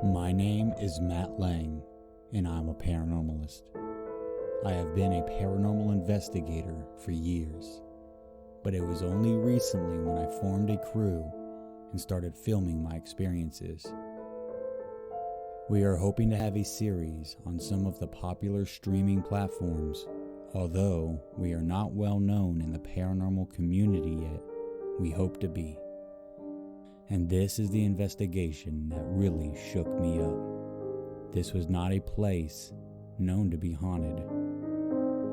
My name is Matt Lang, and I'm a paranormalist. I have been a paranormal investigator for years, but it was only recently when I formed a crew and started filming my experiences. We are hoping to have a series on some of the popular streaming platforms. Although we are not well known in the paranormal community yet, we hope to be. And this is the investigation that really shook me up. This was not a place known to be haunted.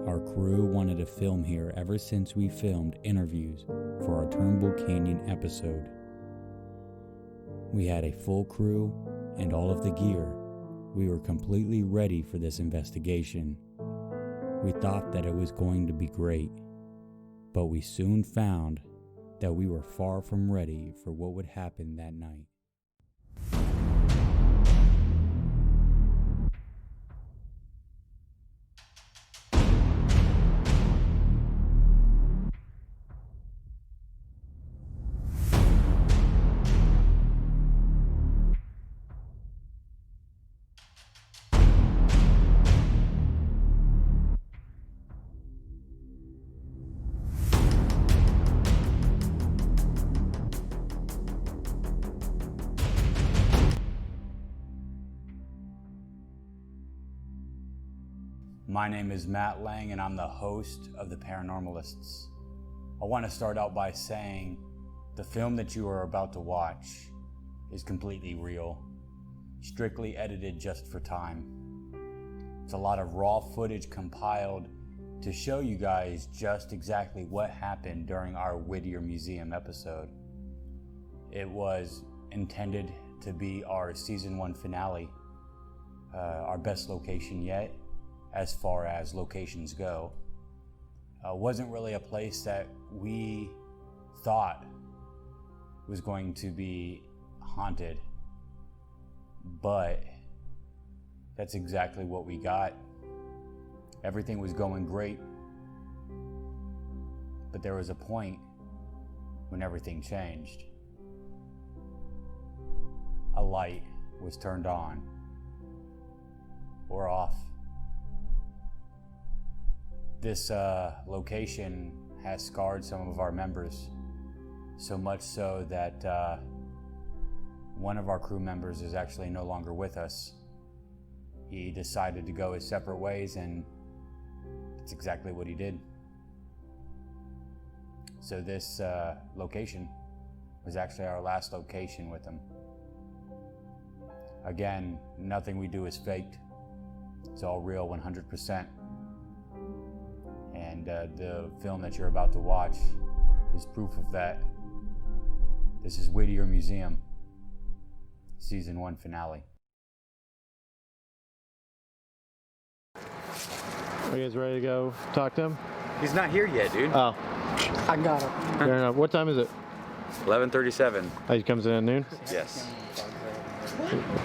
Our crew wanted to film here ever since we filmed interviews for our Turnbull Canyon episode. We had a full crew and all of the gear. We were completely ready for this investigation. We thought that it was going to be great, but we soon found that we were far from ready for what would happen that night. My name is Matt Lang, and I'm the host of the Paranormalists. I want to start out by saying the film that you are about to watch is completely real, strictly edited just for time. It's a lot of raw footage compiled to show you guys just exactly what happened during our Whittier Museum episode. It was intended to be our season 1 finale, our best location yet. As far as locations go, wasn't really a place that we thought was going to be haunted, but that's exactly what we got. Everything was going great, but there was a point when everything changed. A light was turned on or off. This location has scarred some of our members, so much so that one of our crew members is actually no longer with us. He decided to go his separate ways, and that's exactly what he did. So this location was actually our last location with him. Again, nothing we do is faked. It's all real 100%. And the film that you're about to watch is proof of that. This is Whittier Museum, season 1 finale. Are you guys ready to go talk to him? He's not here yet, dude. Oh. I got him. Fair enough. What time is it? 11:37. Oh, he comes in at noon? Yes.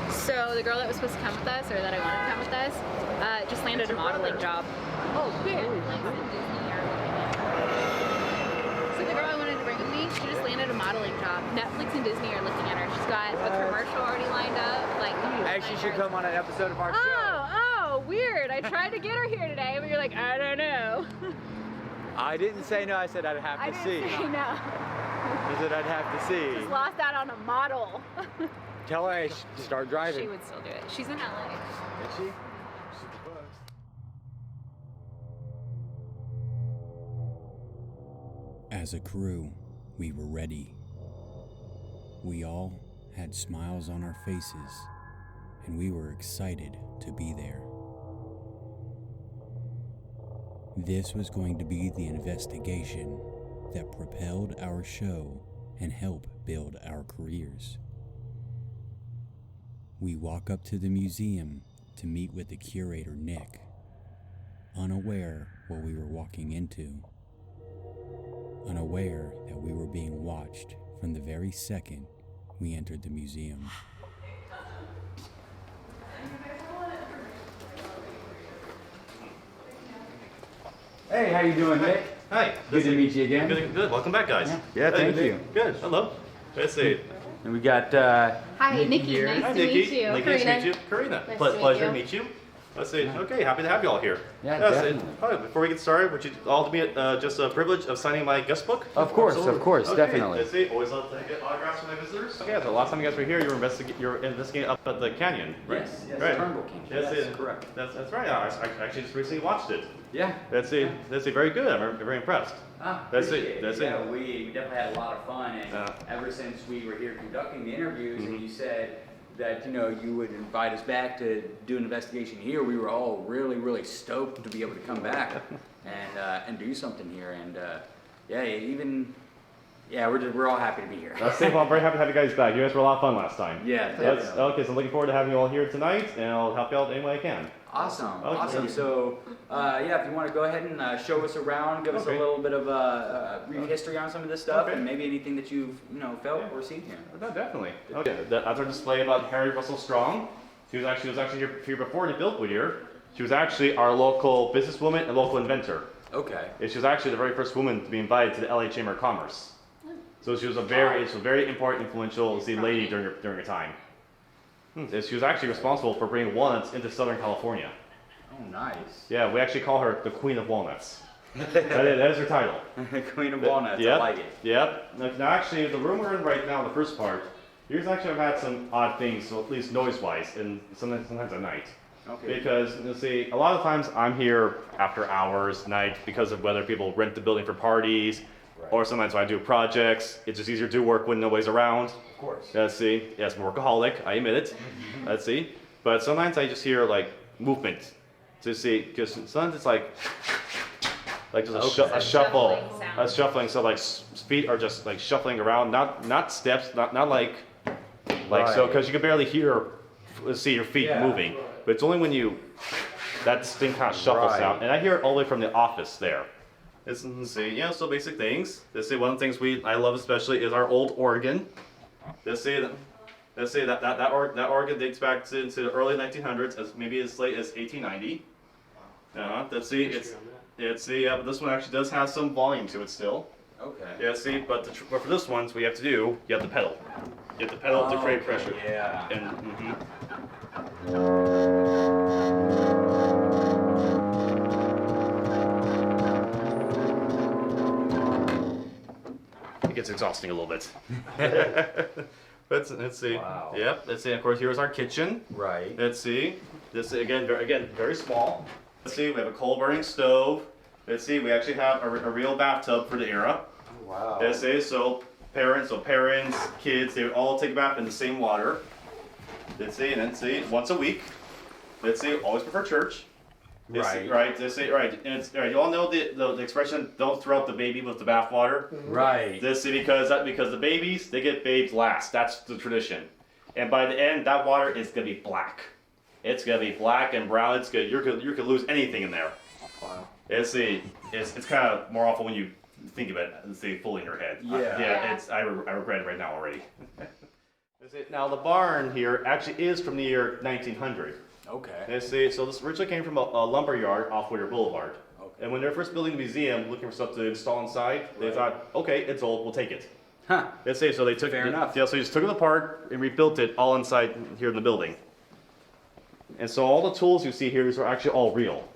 So the girl that was supposed to come with us, or that I wanted to come with us, just landed a modeling job. Oh, good. So the girl I wanted to bring with me, she just landed a modeling job. Netflix and Disney are looking at her. She's got a commercial already lined up. Actually, she should come on an episode of our show. Oh, weird. I tried to get her here today, but you're like, I don't know. I didn't say no. I said I'd have to see. I didn't say no. I said I'd have to see. Just lost out on a model. Tell her I should start driving. She would still do it. She's in LA. Is she? As a crew, we were ready. We all had smiles on our faces, and we were excited to be there. This was going to be the investigation that propelled our show and helped build our careers. We walk up to the museum to meet with the curator, Nick, unaware what we were walking into. Unaware that we were being watched from the very second we entered the museum. Hey, how you doing, Nick? Hi. Good to meet you again. Good. Welcome back, guys. Yeah, thank you. Good. Hello. Nice to see you. And we got Hi, Nikki. here. Nice Hi, to Nikki. meet you. Nice Karina. to meet you. Karina. Nice to meet Pleasure you. to meet you. Let's see. Okay, happy to have you all here. Yeah, That's definitely. it. All right, before we get started, would you all be just a privilege of signing my guest book? Of course, Okay, definitely. Let's see. Always love to get autographs from my visitors. Okay, so last time you guys were here, you were investigating up at the canyon, right? Yes, right. Turnbull Canyon. That's Yes, it. correct. That's right. I actually just recently watched it. Yeah. That's it. Very good. I'm very impressed. That's it. Appreciate That's yeah, it. we definitely had a lot of fun, and ever since we were here conducting the interviews, and you said that you would invite us back to do an investigation here, we were all really stoked to be able to come back and do something here, and we're all happy to be here. That's it. Well, I'm very happy to have you guys back. You guys were a lot of fun last time. Yeah, That's, definitely. okay, so I'm looking forward to having you all here tonight, and I'll help you out any way I can. Awesome, Okay. awesome. So, if you want to go ahead and show us around, give us a Okay. little bit of brief history on some of this stuff, Okay. and maybe anything that you've felt or seen here. No, definitely. Okay, that's our display about Harry Russell Strong. She was actually here before they built Whittier. She was actually our local businesswoman and local inventor. Okay. And she was actually the very first woman to be invited to the LA Chamber of Commerce. So she was a very important, influential lady during her time. And she was actually responsible for bringing walnuts into Southern California. Oh, nice. Yeah, we actually call her the Queen of Walnuts. that is her title. Queen of Walnuts, Yep. I like it. Yep. Now, actually, the room we're in right now, the first part, here's actually I've had some odd things, so at least noise-wise, and sometimes at night. Okay. Because, you see, a lot of times I'm here after hours, night, because of whether people rent the building for parties, or sometimes when I do projects, it's just easier to do work when nobody's around. Of course. Let's see. Yes, I'm a workaholic, I admit it. Let's see. But sometimes I just hear, like, movement. To see, because sometimes it's like just a shuffle, Shuffling sound. a shuffling. So like feet are just like shuffling around, not steps, not like so, because you can barely hear, see your feet moving. But it's only when that thing kind of shuffles out, and I hear it all the way from the office there. Let's see, so basic things. Let's see, one of the things I love especially is our old organ. Let's see that organ dates back to the early 1900s, maybe as late as 1890. Let's see, but this one actually does have some volume to it still. Okay. Yeah, see, but for this one, so we have to do, you have to pedal. You have to pedal to create pressure. Yeah. And it gets exhausting a little bit. Let's see. Wow. Yep. Let's see. Of course, here's our kitchen. Right. Let's see. This again, very small. Let's see. We have a coal-burning stove. Let's see. We actually have a real bathtub for the era. Wow. Let's see. So parents, kids, they would all take a bath in the same water. Let's see. And then see once a week. Let's see. Always prefer church. Right. Right. Let's see. Right. And it's right. You all know the expression "Don't throw out the baby with the bathwater." Right. This because the babies, they get bathed last. That's the tradition. And by the end, that water is gonna be black. It's gonna be black and brown. It's good. You could lose anything in there. Wow. It's kind of more awful when you think of it. Fully in your head. Yeah. I regret it right now already. Now the barn here actually is from the year 1900. Okay. Let's see. So this originally came from a lumber yard off Whittier Boulevard. Okay. And when they were first building the museum, looking for stuff to install inside, they thought, okay, it's old, we'll take it. Huh. Let's say so they took Fair enough. Yeah, so they just took it apart and rebuilt it all inside here in the building. And so all the tools you see here, these are actually all real.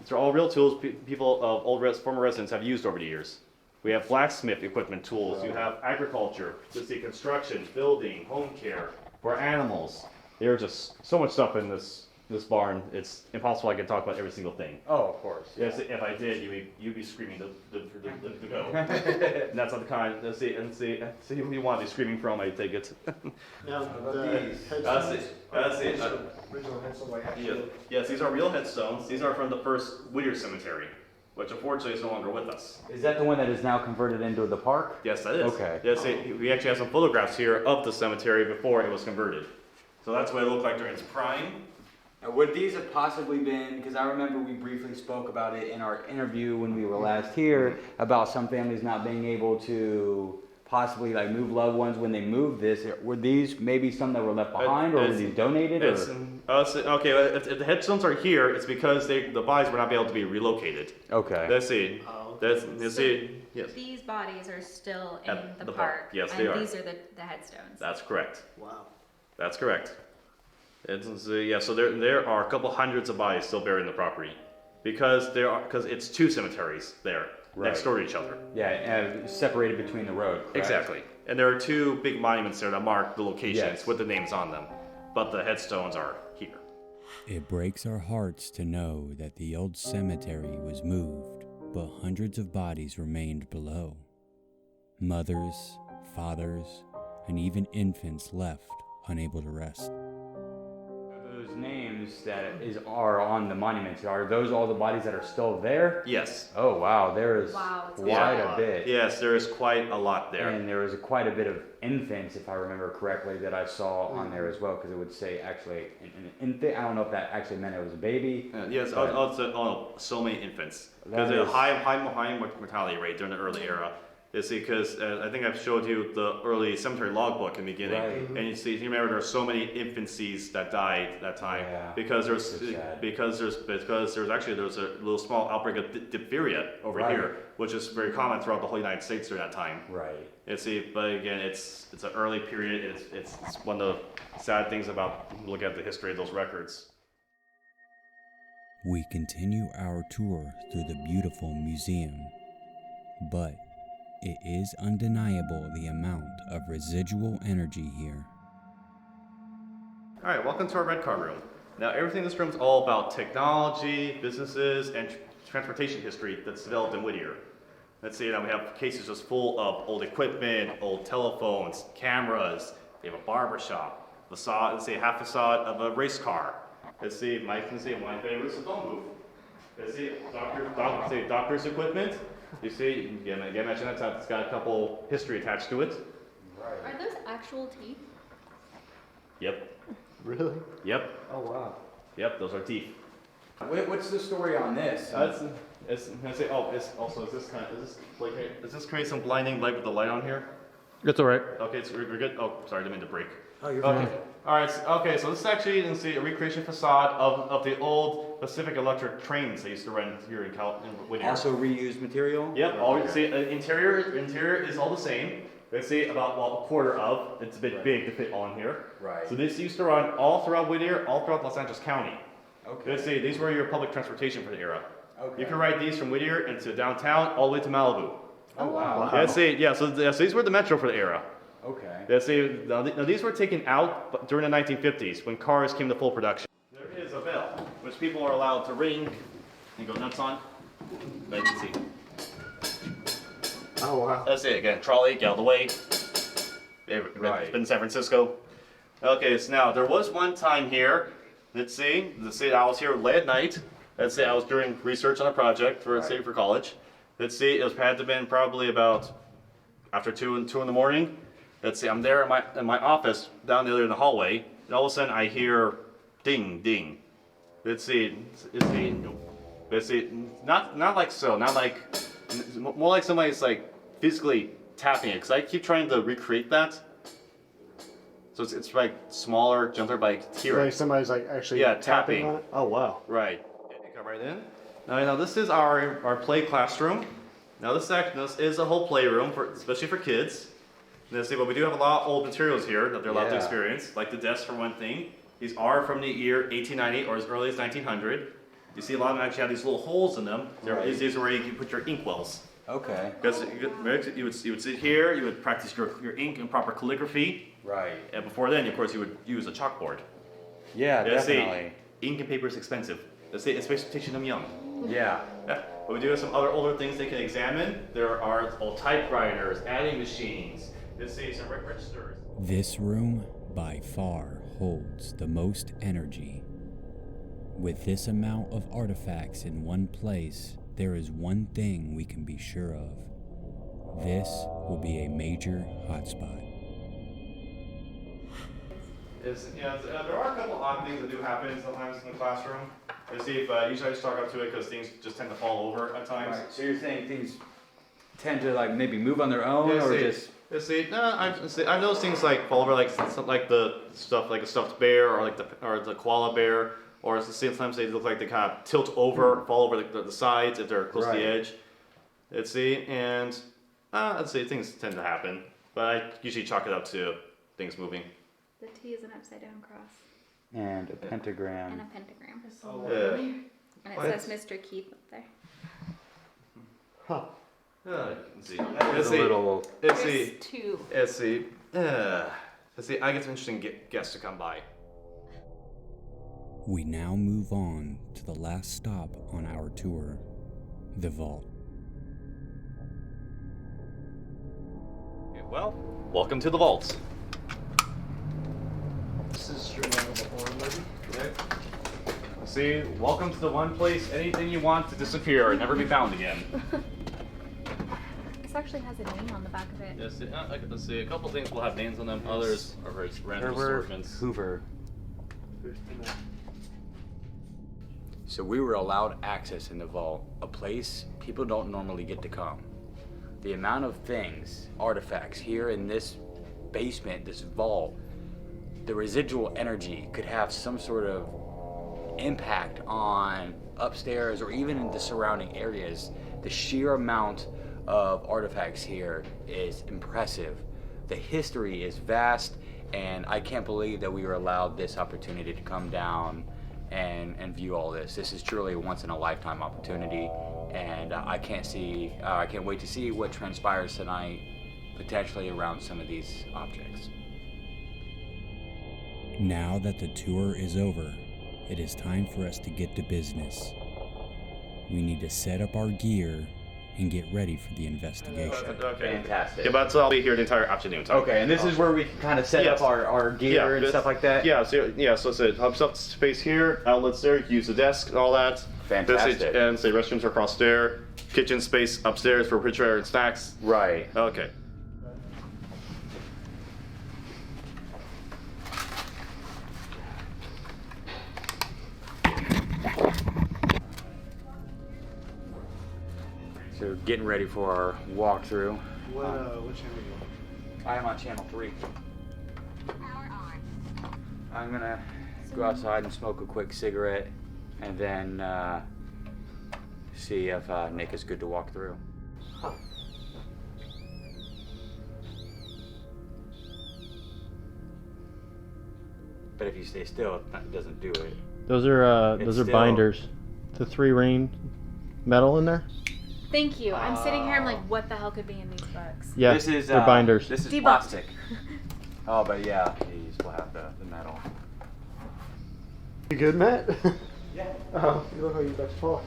These are all real tools people of former residents have used over the years. We have blacksmith equipment tools. You have agriculture. Let's see, construction, building, home care, for animals. There's just so much stuff in this barn. It's impossible I can talk about every single thing. Oh, of course. Yes, if I did, you'd be screaming to go. And that's not the kind. Let's see who you want to be screaming from. I take it. Now, the headstones, original headstone by actual. Yes, these are real headstones. These are from the first Whittier Cemetery, which unfortunately is no longer with us. Is that the one that is now converted into the park? Yes, that is. Okay. Yes, we actually have some photographs here of the cemetery before it was converted. So that's what it looked like during its prime. Would these have possibly been, because I remember we briefly spoke about it in our interview when we were last here, about some families not being able to possibly like move loved ones when they moved this. Were these maybe some that were left behind, or were these donated? Okay, if the headstones are here, it's because the bodies were not able to be relocated. Okay. Let's see. That's you see. Yes. These bodies are still in At the the park. park. Yes, and they are. These are the headstones. That's correct. Wow. That's correct. Yeah, so there are a couple hundreds of bodies still buried in the property, because it's two cemeteries there next door to each other. Yeah, separated between the road. Correct? Exactly. And there are two big monuments there that mark the locations Yes. with the names on them, but the headstones are here. It breaks our hearts to know that the old cemetery was moved, but hundreds of bodies remained below. Mothers, fathers, and even infants left, unable to rest. Those names that are on the monuments, are those all the bodies that are still there? Yes. Oh wow, there is Wow, it's quite a bit. Yes, there is quite a lot there. And there was quite a bit of infants, if I remember correctly, that I saw on there as well, because it would say actually an infant. I don't know if that actually meant it was a baby. Yes, so many infants. Because there's a high mortality rate during the early era. It's because I think I've showed you the early cemetery logbook in the beginning, Right. and you remember there are so many infancies that died that time because there was a little small outbreak of diphtheria over here, which is very common throughout the whole United States during that time. Right. But again, it's an early period. It's one of the sad things about looking at the history of those records. We continue our tour through the beautiful museum, but it is undeniable the amount of residual energy here. All right, welcome to our red car room. Now, everything in this room is all about technology, businesses, and transportation history that's developed in Whittier. Let's see, now we have cases just full of old equipment, old telephones, cameras. We have a barber shop, facade, let's say half facade of a race car. Let's see, Mike can see my favorite is the phone booth. Let's see, doctor's equipment. You see, again, mention that it's got a couple history attached to it. Are those actual teeth? Yep. Really? Yep. Oh wow. Yep. Those are teeth. What's the story on this? Is this create some blinding light with the light on here? It's all right. Okay, we're good. Oh, sorry, I didn't mean to break. Oh, you're Okay. fine. All right. Okay, so this is actually, you can see a recreation facade of the old Pacific Electric trains they used to run here in Whittier. Also reused material? Yep. See, interior is all the same. Let's see about a quarter of. It's a bit big to fit on here. Right. So this used to run all throughout Whittier, all throughout Los Angeles County. Okay. Let's see, these were your public transportation for the era. Okay. You can ride these from Whittier into downtown all the way to Malibu. Oh wow. So these were the metro for the era. Okay. Let's see, now these were taken out during the 1950s when cars came to full production. There is a bell, which people are allowed to ring and go nuts on. But you can see. Oh wow. That's it again. Trolley, get out of the way. It's been in San Francisco. Okay, so now there was one time here. Let's see I was here late at night. Let's say I was doing research on a project for for college. Let's see, it had to have been probably about after 2 in the morning. Let's see, I'm there in my office down there in the hallway, and all of a sudden I hear ding ding. Let's see, not like so, not like more like somebody's like physically tapping it, because I keep trying to recreate that. So it's like smaller, gentler, but I can hear Like it. somebody's like actually tapping. on it? Oh wow. Right. Come right in. Now this is our play classroom. Now this is a whole playroom especially for kids. Let's see, but we do have a lot of old materials here that they're allowed to experience, like the desks for one thing. These are from the year 1890 or as early as 1900. You see a lot of them actually have these little holes in them. These are where you can put your inkwells. Okay. Because you would sit here, you would practice your ink and proper calligraphy. Right. And before then, of course, you would use a chalkboard. Yeah, definitely. Ink and paper is expensive. Especially teaching them young. Yeah. But we do have some other older things they can examine. There are old typewriters, adding machines. Let's see, some registers. This room, by far, holds the most energy. With this amount of artifacts in one place, there is one thing we can be sure of. This will be a major hotspot. There are a couple odd things that do happen sometimes in the classroom. Let's see if usually I just talk up to it because things just tend to fall over at times. Right. So you're saying things tend to like maybe move on their own, or just? Let's see. I noticed things like fall over, like the stuff like a stuffed bear or the koala bear, or sometimes they look like they kind of tilt over, fall over the sides if they're close to the edge. Let's see, and let's see, things tend to happen, but I usually chalk it up to things moving. The T is an upside down cross And a pentagram. and a pentagram. Yeah. And it says Mr. Keith up there. Huh. Let's see. It's a little. Let's There's see. two. Let's see. Let's see. I get some interesting guests to come by. We now move on to the last stop on our tour, the vault. Okay, well, welcome to the vault. This is straight out of the horror movie. See, welcome to the one place anything you want to disappear and never be found again. This actually has a name on the back of it. Yes, let's see. A couple things will have names on them. Others are very random Herbert assortments. Hoover. So we were allowed access in the vault, a place people don't normally get to come. The amount of things, artifacts here in this basement, this vault, the residual energy could have some sort of impact on upstairs or even in the surrounding areas. The sheer amount of artifacts here is impressive. The history is vast, and I can't believe that we were allowed this opportunity to come down and view all this. This is truly a once in a lifetime opportunity, and I can't wait to see what transpires tonight, potentially around some of these objects. Now that the tour is over, it is time for us to get to business. We need to set up our gear and get ready for the investigation. Okay. Fantastic. Yeah, but I'll be here the entire afternoon. Time. Okay, and this is where we can kind of set Yes. up our gear and this- stuff like that? Yeah, so it's a hub stuff space here, outlets there, you can use the desk and all that. Fantastic. And say restrooms are across there, kitchen space upstairs for refrigerator and snacks. Right. Okay. So getting ready for our walkthrough. What channel are you on? I am on channel 3. I'm gonna go outside and smoke a quick cigarette and then see if Nick is good to walk through. But if you stay still, it doesn't do it. Those are It's still- binders. The 3-ring metal in there. Thank you. I'm sitting here. I'm like, what the hell could be in these books? Yeah, This is they're binders. This is Debunked. plastic. Oh, but yeah, these will have the metal. You good, Matt? Yeah. Oh, you look like you're about to fall.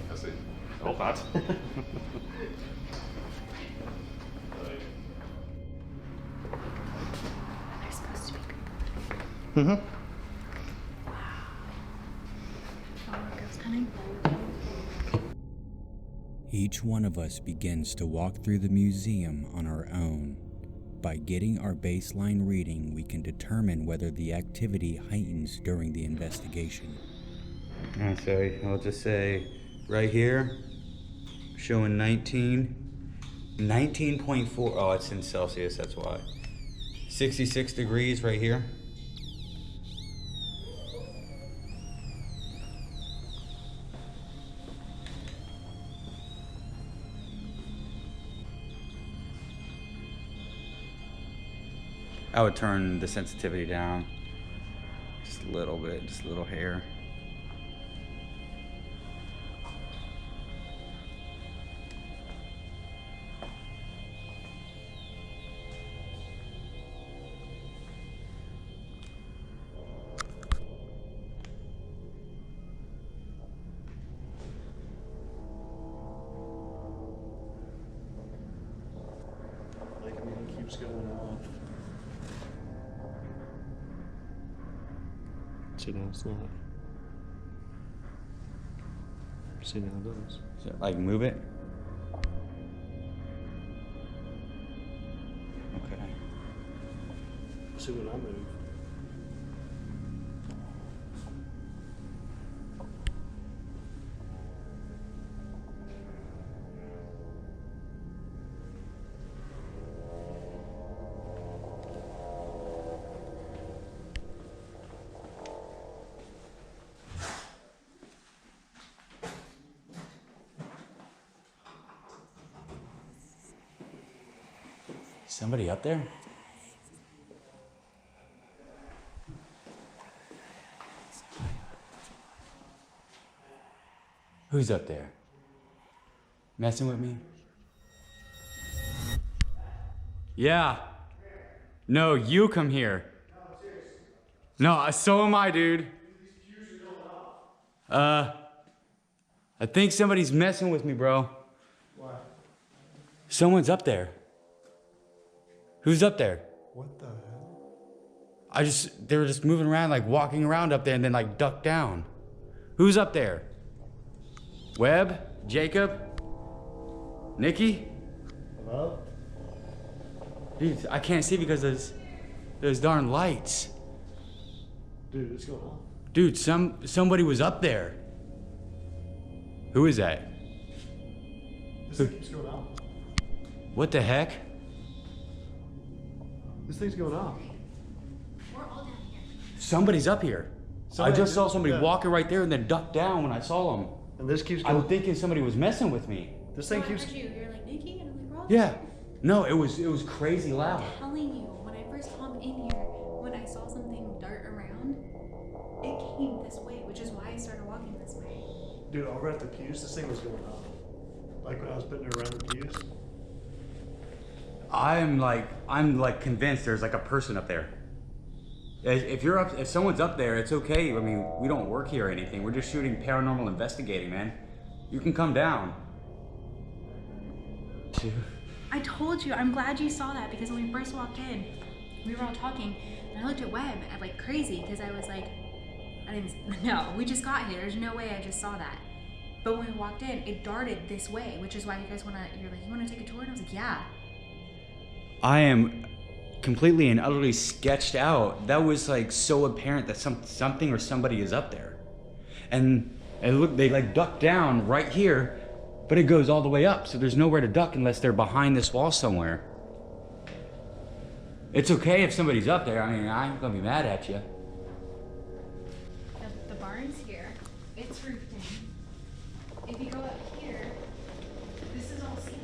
That's it. I hope not. They're supposed to be good. Mm-hmm. Oh, ghost hunting. Each one of us begins to walk through the museum on our own. By getting our baseline reading, we can determine whether the activity heightens during the investigation. So I'll just say right here, showing 19.4. Oh, it's in Celsius, that's why. 66 degrees right here. I would turn the sensitivity down just a little bit, just a little hair. Like, I mean, it keeps going off. See, now it's not. See, now it does. So, like, move it. Okay. See when I move. Somebody up there? Who's up there? Messing with me? Yeah. No, you come here. No, so am I, dude. I think somebody's messing with me, bro. What? Someone's up there. Who's up there? What the hell? They were just moving around, like walking around up there and then like ducked down. Who's up there? Webb? Jacob? Nikki? Hello? Dude, I can't see because those darn lights. Dude, what's going on? Dude, somebody was up there. Who is that? This thing keeps going off. What the heck? This thing's going off. We're all down here. Somebody's up here. I just saw somebody walking right there and then duck down when I saw them. And this keeps going. I'm thinking somebody was messing with me. This thing keeps. You're like, Nikki? And I'm like, we're all Yeah. No, it was crazy loud. I'm telling you, when I first come in here, when I saw something dart around, it came this way, which is why I started walking this way. Dude, over at the pews, this thing was going off. Like when I was putting it around the pews. I'm like convinced there's like a person up there. If someone's up there, it's okay. I mean, we don't work here or anything. We're just shooting paranormal investigating, man. You can come down. I told you, I'm glad you saw that because when we first walked in, we were all talking, and I looked at Webb and like crazy because I was like, no, we just got here. There's no way I just saw that. But when we walked in, it darted this way, which is why you guys you're like, you want to take a tour? And I was like, yeah. I am completely and utterly sketched out. That was like so apparent that something or somebody is up there. And look, they like duck down right here, but it goes all the way up. So there's nowhere to duck unless they're behind this wall somewhere. It's okay if somebody's up there. I mean, I'm gonna be mad at you. The barn's here. It's roofed in. If you go up here, this is all ceiling.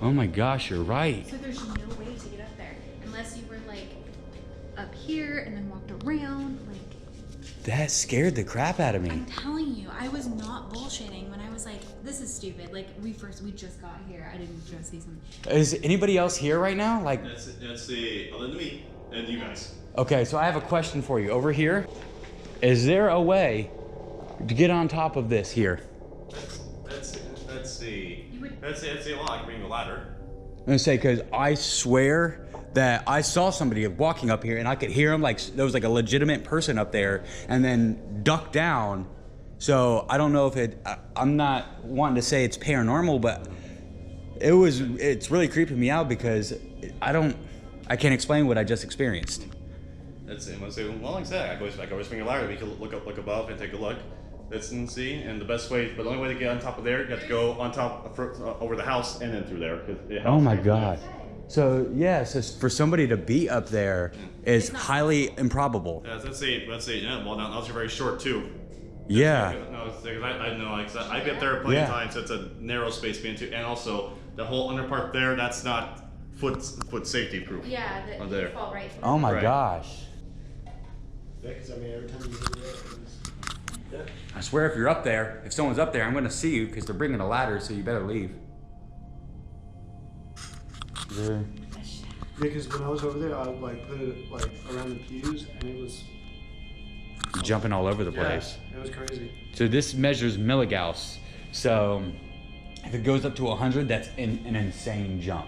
Oh my gosh, you're right. So there's no way to get up there unless you were like up here and then walked around. Like, That scared the crap out of me. I'm telling you, I was not bullshitting when I was like, this is stupid. Like we just got here. I didn't just see something. Is anybody else here right now? Like, That's the other than me and you guys. okay, so I have a question for you. Over here, is there a way to get on top of this here? That's the law. I can bring the ladder. I'm gonna say, because I swear that I saw somebody walking up here and I could hear him, like there was like a legitimate person up there and then duck down. So I don't know if I'm not wanting to say it's paranormal, but it's really creeping me out because I can't explain what I just experienced. That's it. I say, well, like I said, I go swing a ladder. We can look above and take a look. Listen and see. And the only way to get on top of there, you have to go on top over the house and then through there. Oh my God. So yeah, so for somebody to be up there is highly improbable. Yeah, let's say, yeah. Well, now you're very short too. Yeah. No, I know. I've been there plenty of times. So it's a narrow space to be into, and also the whole under part there. That's not foot safety proof. Yeah, that there. you fall right through. Oh my Right. gosh. Yeah, because I mean, every time you do that, yeah. I swear if you're up there, if someone's up there, I'm gonna see you because they're bringing a ladder, so you better leave. Yeah, because when I was over there, I would like put it like around the pews, and it was Jumping all over the place. Yeah, it was crazy. So this measures milligauss. So if it goes up to 100, that's an insane jump.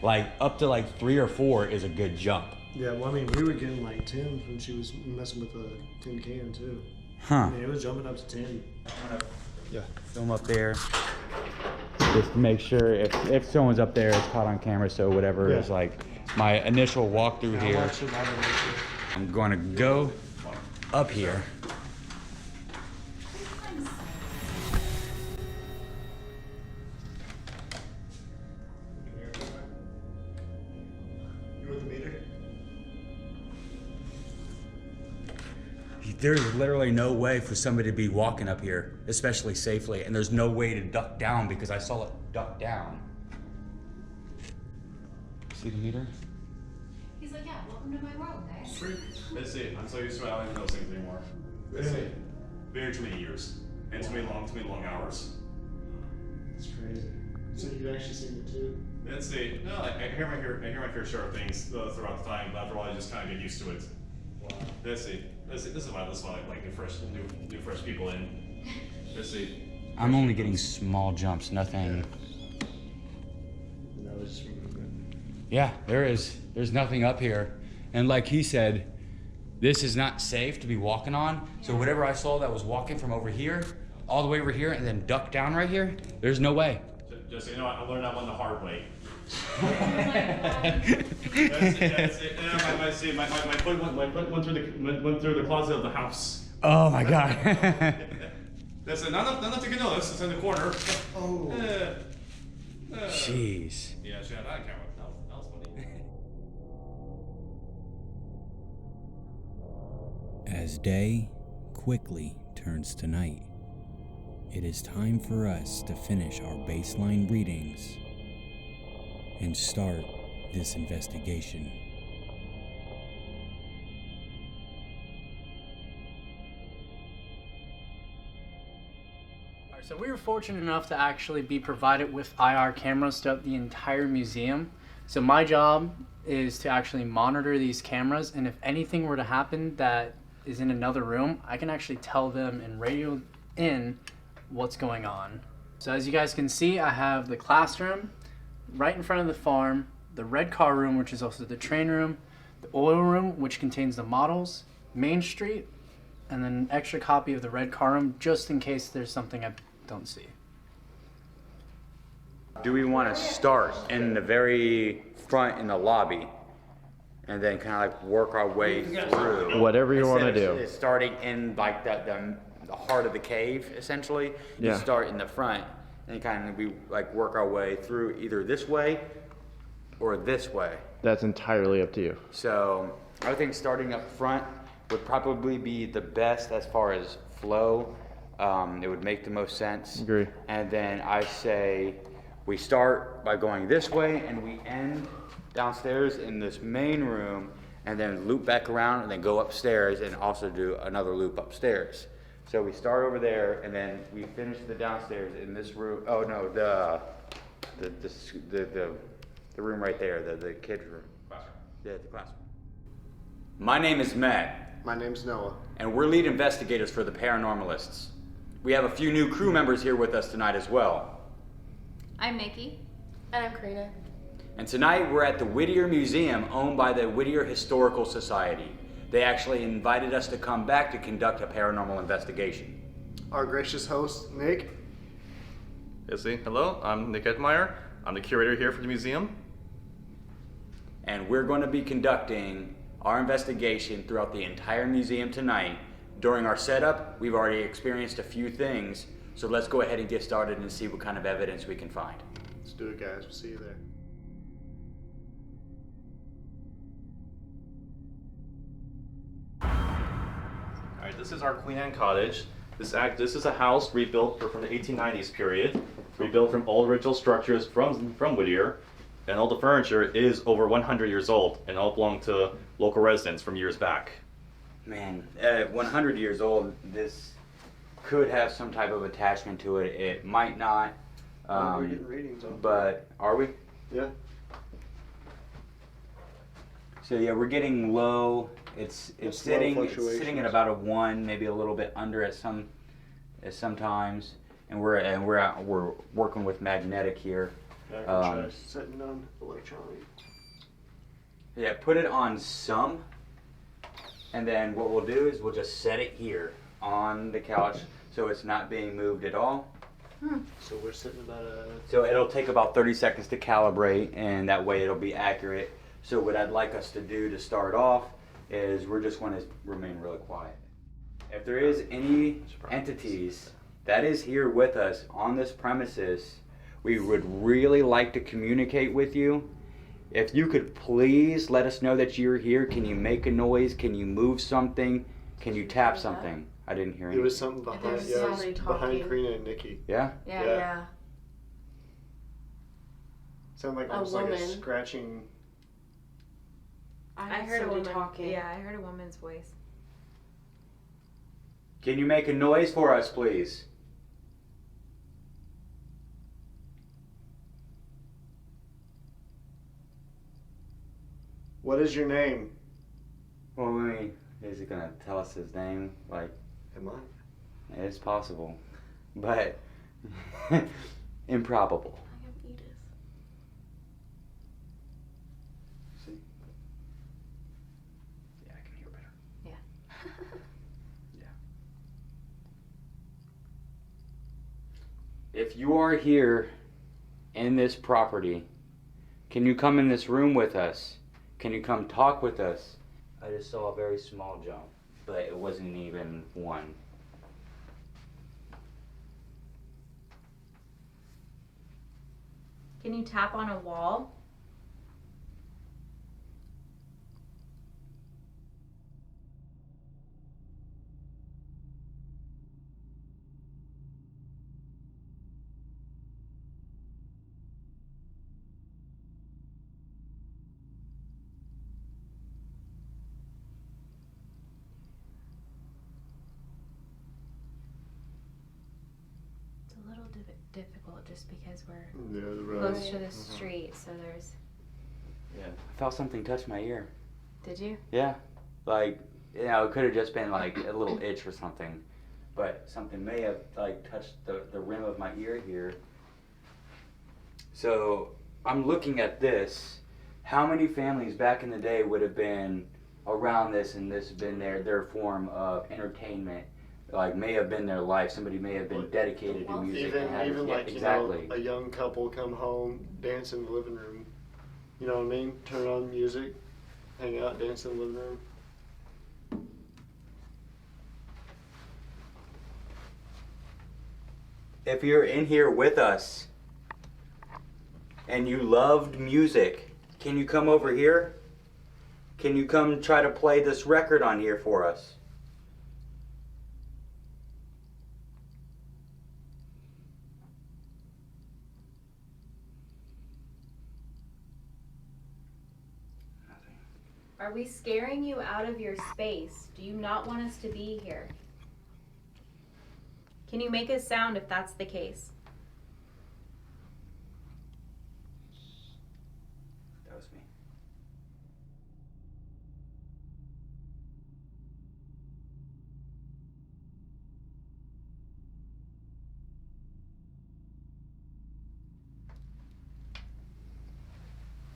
Like up to like 3 or 4 is a good jump. Yeah, well, I mean, we were getting like 10 when she was messing with the tin can too. Huh. I mean, it was jumping up to 10. Yeah. Film up there. Just to make sure if someone's up there, it's caught on camera. So whatever is like my initial walkthrough here. I'm going to go up here. You with the meter? There's literally no way for somebody to be walking up here, especially safely, and there's no way to duck down because I saw it duck down. See the meter? He's like, yeah, welcome to my world, guys. Sweet. That's it. I'm so used to it, I don't even know those things anymore. That's it. Very too many years. And too many long hours. It's crazy. So you've actually seen it too? That's it. No, I hear my fair share of things throughout the time, but after a while I just kind of get used to it. Wow. That's it. This is why I like new fresh people in. That's it. I'm only getting small jumps, nothing. And that was just movement. Yeah, there's nothing up here. And like he said, this is not safe to be walking on. So whatever I saw that was walking from over here, all the way over here, and then duck down right here, there's no way. Just so you know, I learned that one the hard way. That's it. And my foot went through the closet of the house. Oh my God. That's it. Not enough you can notice. It's in the corner. Oh. Jeez. Yeah, shit, that camera. That was funny. As day quickly turns to night, it is time for us to finish our baseline readings and start this investigation. Alright, so we were fortunate enough to actually be provided with IR cameras throughout the entire museum. So my job is to actually monitor these cameras, and if anything were to happen that is in another room, I can actually tell them and radio in what's going on. So as you guys can see, I have the classroom right in front of the farm, the red car room, which is also the train room, the oil room, which contains the models, Main Street, and then an extra copy of the red car room, just in case there's something I don't see. Do we want to start in the very front in the lobby and then kind of like work our way through? Whatever you want to Instead do. of starting in like the heart of the cave, essentially. You Yeah. start in the front and kind of we like work our way through either this way or this way. That's entirely up to you. So I think starting up front would probably be the best as far as flow. It would make the most sense. Agree. And then I say we start by going this way and we end downstairs in this main room and then loop back around and then go upstairs and also do another loop upstairs. So we start over there and then we finish the downstairs in this room. Oh no, the room right there, the kids room. Classroom. Yeah, the classroom. My name is Matt, My name's Noah. and we're lead investigators for the Paranormalists. We have a few new crew members here with us tonight as well. I'm Nikki. And I'm Karina. And tonight we're at the Whittier Museum owned by the Whittier Historical Society. They actually invited us to come back to conduct a paranormal investigation. Our gracious host, Nick. Yes, see. Hello, I'm Nick Edmeier. I'm the curator here for the museum. And we're going to be conducting our investigation throughout the entire museum tonight. During our setup, we've already experienced a few things, so let's go ahead and get started and see what kind of evidence we can find. Let's do it, guys. We'll see you there. All right, this is our Queen Anne cottage. This is a house rebuilt from the 1890s period, rebuilt from old original structures from Whittier, and all the furniture is over 100 years old and all belong to local residents from years back. Man, 100 years old, this could have some type of attachment to it. It might not. We're getting ratings on. But are we? Yeah. So yeah, we're getting low. It's Slow sitting fluctuations. at about a 1, maybe a little bit under at sometimes. And we're working with magnetic here. Yeah, I can try setting on electronic. Yeah, put it on some, and then what we'll do is we'll just set it here on the couch so it's not being moved at all. So we're sitting about a... So it'll take about 30 seconds to calibrate, and that way it'll be accurate. So what I'd like us to do to start off is we're just going to remain really quiet. If there is any entities that is here with us on this premises, we would really like to communicate with you. If you could please let us know that you're here. Can you make a noise? Can you move something? Can you tap something? I didn't hear It anything. was something behind, There's yeah, it was somebody behind talking. Karina and Nikki. Yeah? Yeah, Yeah. yeah. Sounded like A almost like a woman. scratching I heard a woman talking. Yeah, I heard a woman's voice. Can you make a noise for us, please? What is your name? Well, I mean, is he gonna tell us his name? Like, Am I? it's possible, but improbable. I am Edith. See? Yeah, I can hear better. Yeah. Yeah. If you are here in this property, can you come in this room with us? Can you come talk with us? I just saw a very small jump, but it wasn't even one. Can you tap on a wall? It's a little difficult just because we're The road. close to the street, so there's... Yeah. I felt something touch my ear. Did you? Yeah. Like, you know, it could have just been like a little itch or something, but something may have like touched the rim of my ear here. So I'm looking at this. How many families back in the day would have been around this and this has been their form of entertainment? Like, may have been their life. Somebody may have been dedicated to music. and had- Even yeah, like, exactly. you know, a young couple come home, dance in the living room. You know what I mean? Turn on music, hang out, dance in the living room. If you're in here with us and you loved music, can you come over here? Can you come try to play this record on here for us? Are we scaring you out of your space? Do you not want us to be here? Can you make a sound if that's the case? That was me.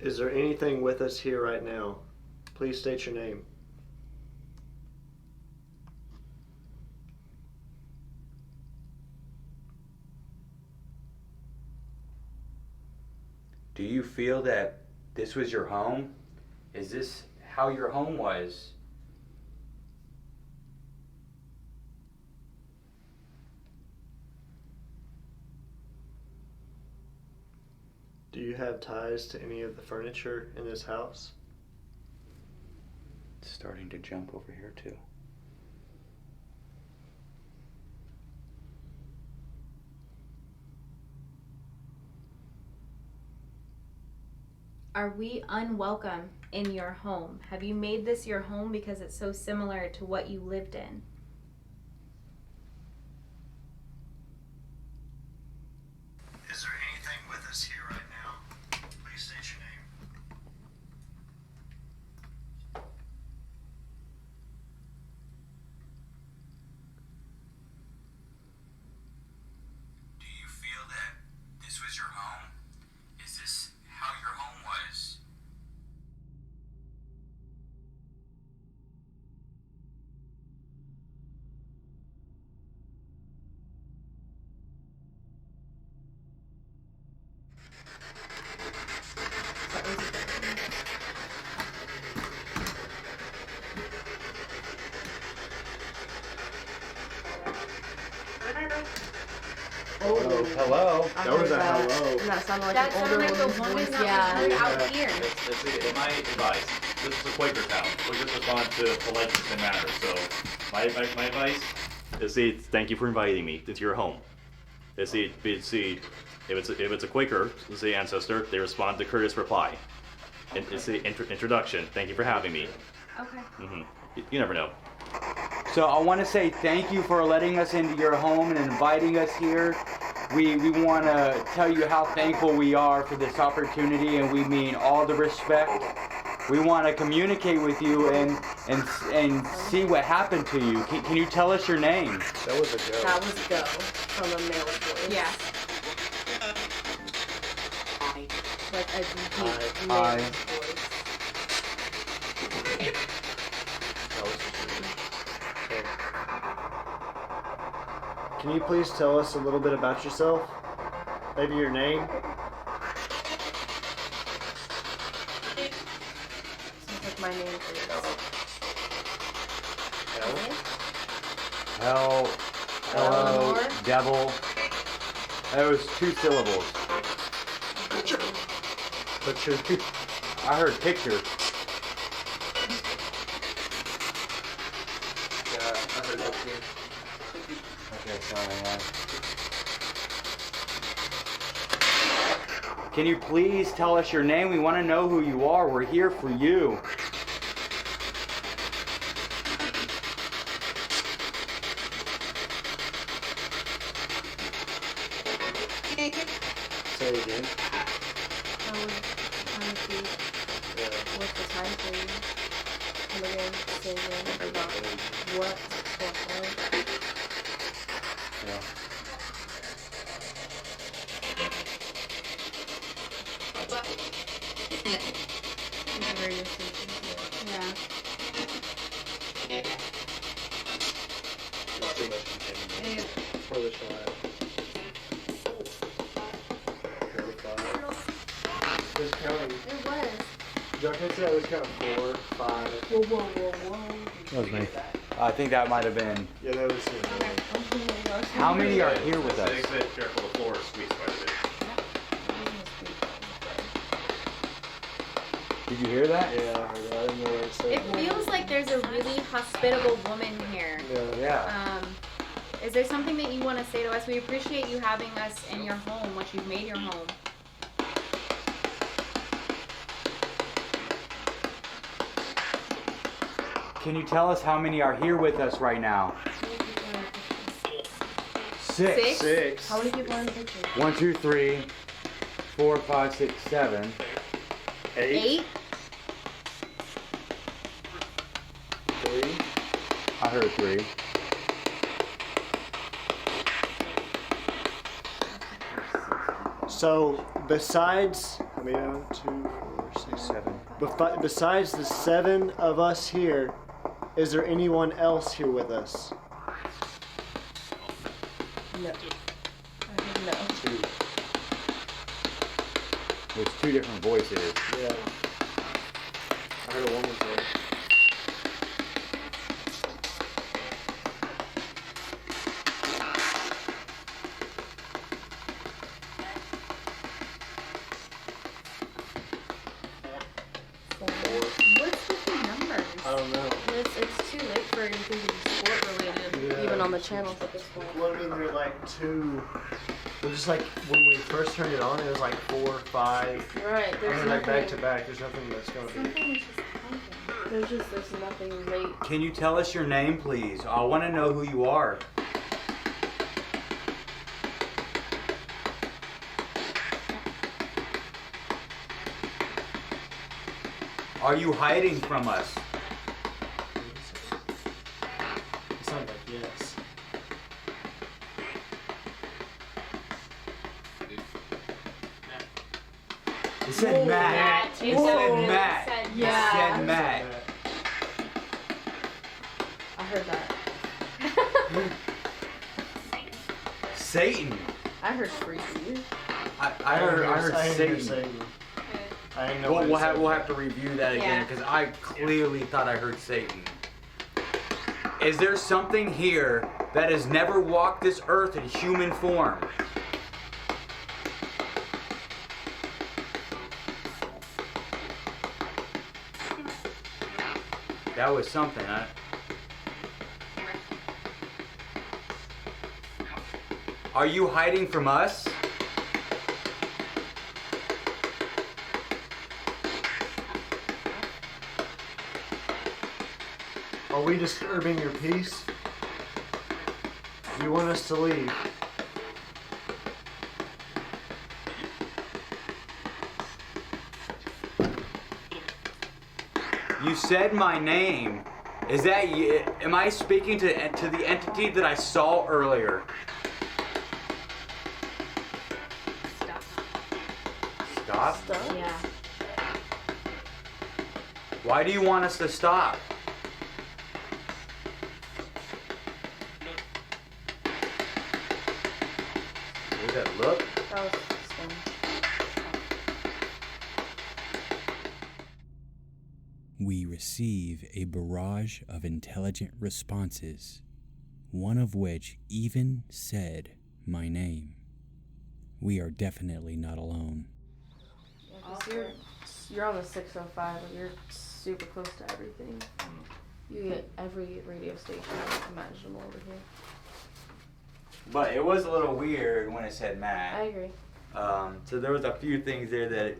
Is there anything with us here right now? Please state your name. Do you feel that this was your home? Is this how your home was? Do you have ties to any of the furniture in this house? It's starting to jump over here too. Are we unwelcome in your home? Have you made this your home because it's so similar to what you lived in? Is there anything with us here right now? Please state your name. Do you feel that this was your home? Is this how your home was? Hello. That was a hello. That sounded like That an older sounded like the woman's woman voice. that Yeah. we heard out here. In my advice, this is a Quaker town. We just respond to politeness and manners. So my advice is thank you for inviting me into your home. If it's a Quaker, the ancestor, they respond to courteous reply. it's the introduction. Thank you for having me. Okay. You never know. So I want to say thank you for letting us into your home and inviting us here. We want to tell you how thankful we are for this opportunity, and we mean all the respect. We want to communicate with you and see what happened to you. Can you tell us your name? That was a go. That was go from a male voice. Yeah. Like a deep I. male voice. Can you please tell us a little bit about yourself? Maybe your name? Sounds like my name is. Hell. Hello. Eleanor? Devil. That was 2 syllables. Picture. I heard picture. Yeah, I heard that too. Okay, sorry. Can you please tell us your name? We want to know who you are. We're here for you. Say it again. I was trying to see what's the time frame. Come again, say again about what. Yeah. For the child. It was counting. It was. Did y'all catch that? It was counting 4, 5. Whoa. That was me. I think that might have been. Yeah, that was it. How many are here with us? Careful, the floor is squeezed quite a bit. Did you hear that? Yeah, I heard that. I didn't know what it said. It feels like there's a really hospitable woman here. Yeah. Is there something that you want to say to us? We appreciate you having us in your home, what you've made your home. Can you tell us how many are here with us right now? 6. 6. How many people are in the picture? 1, 2, 3, 4, 5, 6, 7. 8? 3. I heard 3. So, besides, how many? 2, 4, 6, 7. Besides the 7 of us here, is there anyone else here with us? No. I heard no. 2. There's 2 different voices. Yeah. I heard a woman's voice. What's with the numbers? I don't know. It's too late for anything to be sport related, Yeah. even on the channels at this point. Well, I mean, they're like 2. It was just like when we first turned it on, it was like 4, 5. Right, I there's mean, like back to nothing. back. There's nothing that's gonna be. Something was just happening. There's nothing late. Can you tell us your name, please? I want to know who you are. Are you hiding from us? It sounded like yes. It said Matt. Matt. It Whoa. said Matt. It said It yeah. said Matt. I heard that. Satan. I heard freaky. I heard Satan. I didn't know Well, what it we'll said. have to review that again Yeah. because I clearly thought I heard Satan. Is there something here that has never walked this earth in human form? That was something. Are you hiding from us? Are we disturbing your peace? Do you want us to leave? You said my name. Is that you? Am I speaking to the entity that I saw earlier? Stop? Yeah. Why do you want us to stop? What did that look? That was strange. We receive a barrage of intelligent responses, one of which even said my name. We are definitely not alone. Yeah, 'cause you're on the 605, and you're super close to everything. You get every radio station imaginable over here. But it was a little weird when it said Matt. I agree. So there was a few things there that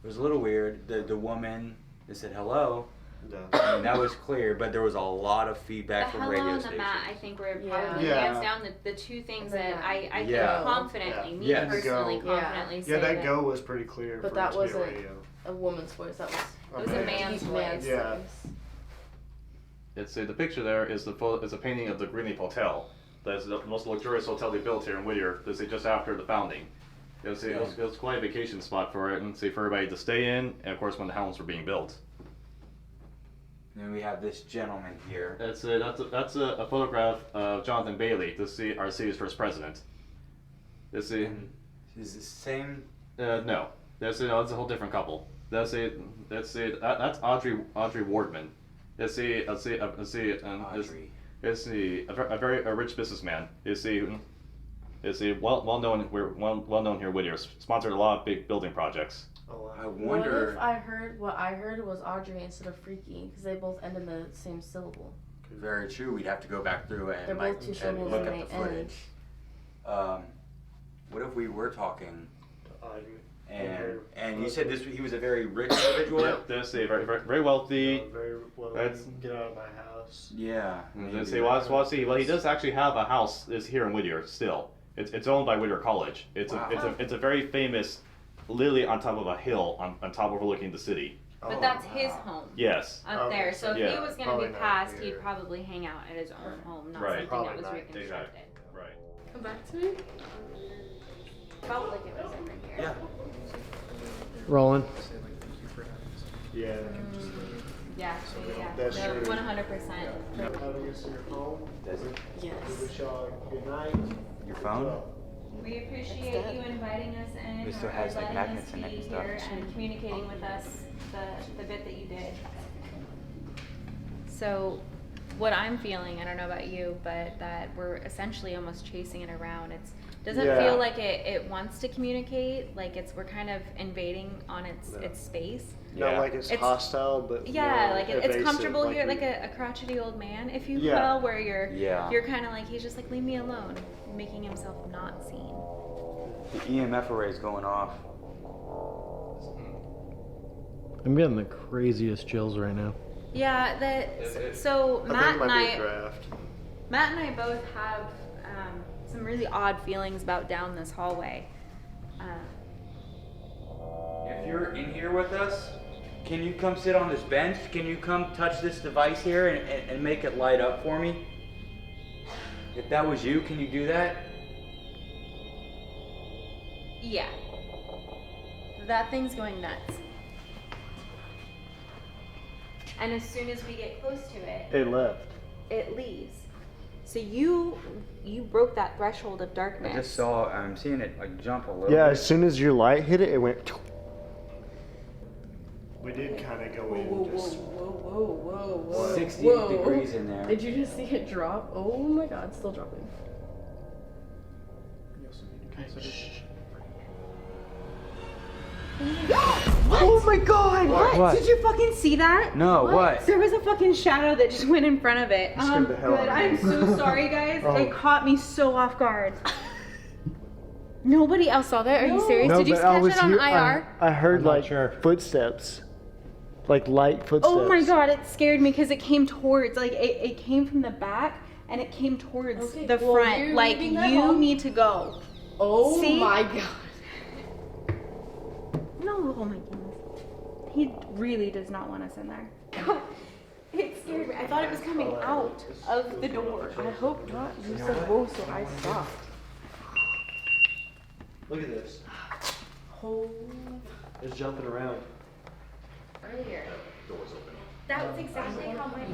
was a little weird. The woman that said hello, I mean, that was clear, but there was a lot of feedback The from hello radio and the stations. Matt, I think were Yeah. probably Yeah. hands down the two things And that then I think Yeah. confidently, Yeah. me Yes. personally, Go. confidently Yeah, say that go was pretty clear But for that it to be wasn't radio. a woman's voice. That was It was a man's voice. Yeah. It's the picture there is is a painting of the Greenleaf Hotel. That's the most luxurious hotel they built here in Whittier. This is just after the founding. It was quite a vacation spot for it, and for everybody to stay in, and of course when the homes were being built. And then we have this gentleman here. That's a photograph of Jonathan Bailey, our city's first president. Is this the same? No, that's a whole different couple. That's Audrey Wardman. Audrey. Is a rich businessman. Is well known here in Whittier. Sponsored a lot of big building projects. Oh, wow. I What wonder. if I heard what I heard was Audrey instead of Freaky? Because they both end in the same syllable. Very true. We'd have to go back through They're and both two syllables look and at they the footage. What if we were talking? And you said he was a very rich individual. Yeah, that's very wealthy. Very well. That's- Get out of my house. Yeah. Well, he does actually have a house is here in Whittier still. It's owned by Whittier College. It's a very famous, literally on top of a hill on top overlooking the city. But that's his home Yes. up there. So if Yeah. he was going to Probably be not passed, here. he'd probably hang out at his own home, not Right. something Probably that was not. reconstructed. Right. Come back to me. Felt like it was over here. Yeah. Rolling. Yeah. Yeah, yeah. That's No, true. 100%. Having us in your phone. Does it? Yes. We wish y'all good night. Your phone? We appreciate you inviting us in. It still or has, like, letting magnets us in it be and stuff. here and communicating with us the bit that you did. So, what I'm feeling, I don't know about you, but that we're essentially almost chasing it around. Doesn't Yeah. feel like it wants to communicate. Like we're kind of invading on its space. Not Yeah. like it's It's- hostile, but Yeah, more like it's evasive, comfortable here, we- like a crotchety old man, if you Yeah. will, where Yeah. you're kind of like he's just like leave me alone, making himself not seen. The EMF array is going off. I'm getting the craziest chills right now. Yeah, so I Matt think it and might be a I, draft. Matt and I both have some really odd feelings about down this hallway. If you're in here with us, can you come sit on this bench? Can you come touch this device here and make it light up for me? If that was you, can you do that? Yeah, that thing's going nuts. And as soon as we get close to it, It left. it leaves. So you broke that threshold of darkness. I just saw, I'm seeing it like jump a little Yeah, bit. as soon as your light hit it, it went. We did kind of go in just. Whoa. 60 Whoa. degrees in there. Did you just see it drop? Oh my god, still dropping. Oh my god! What? Did you fucking see that? No, what? There was a fucking shadow that just went in front of it. Scared the hell Good. out of me. I'm so sorry, guys. Oh. It caught me so off guard. Nobody else saw that? Are you serious? No, Did you but I catch was it on here. IR? I heard I'm not like sure. footsteps. Like light footsteps. Oh my god, it scared me because it came towards, like, it came from the back and it came towards the front. Like, you need to go. Oh See? my god. No, oh my goodness. He really does not want us in there. It scared me. I thought it was coming out of the door. I hope not. You said whoa, so I stopped. Look at this. Oh. It's jumping around. Earlier. Doors open. That was exactly how my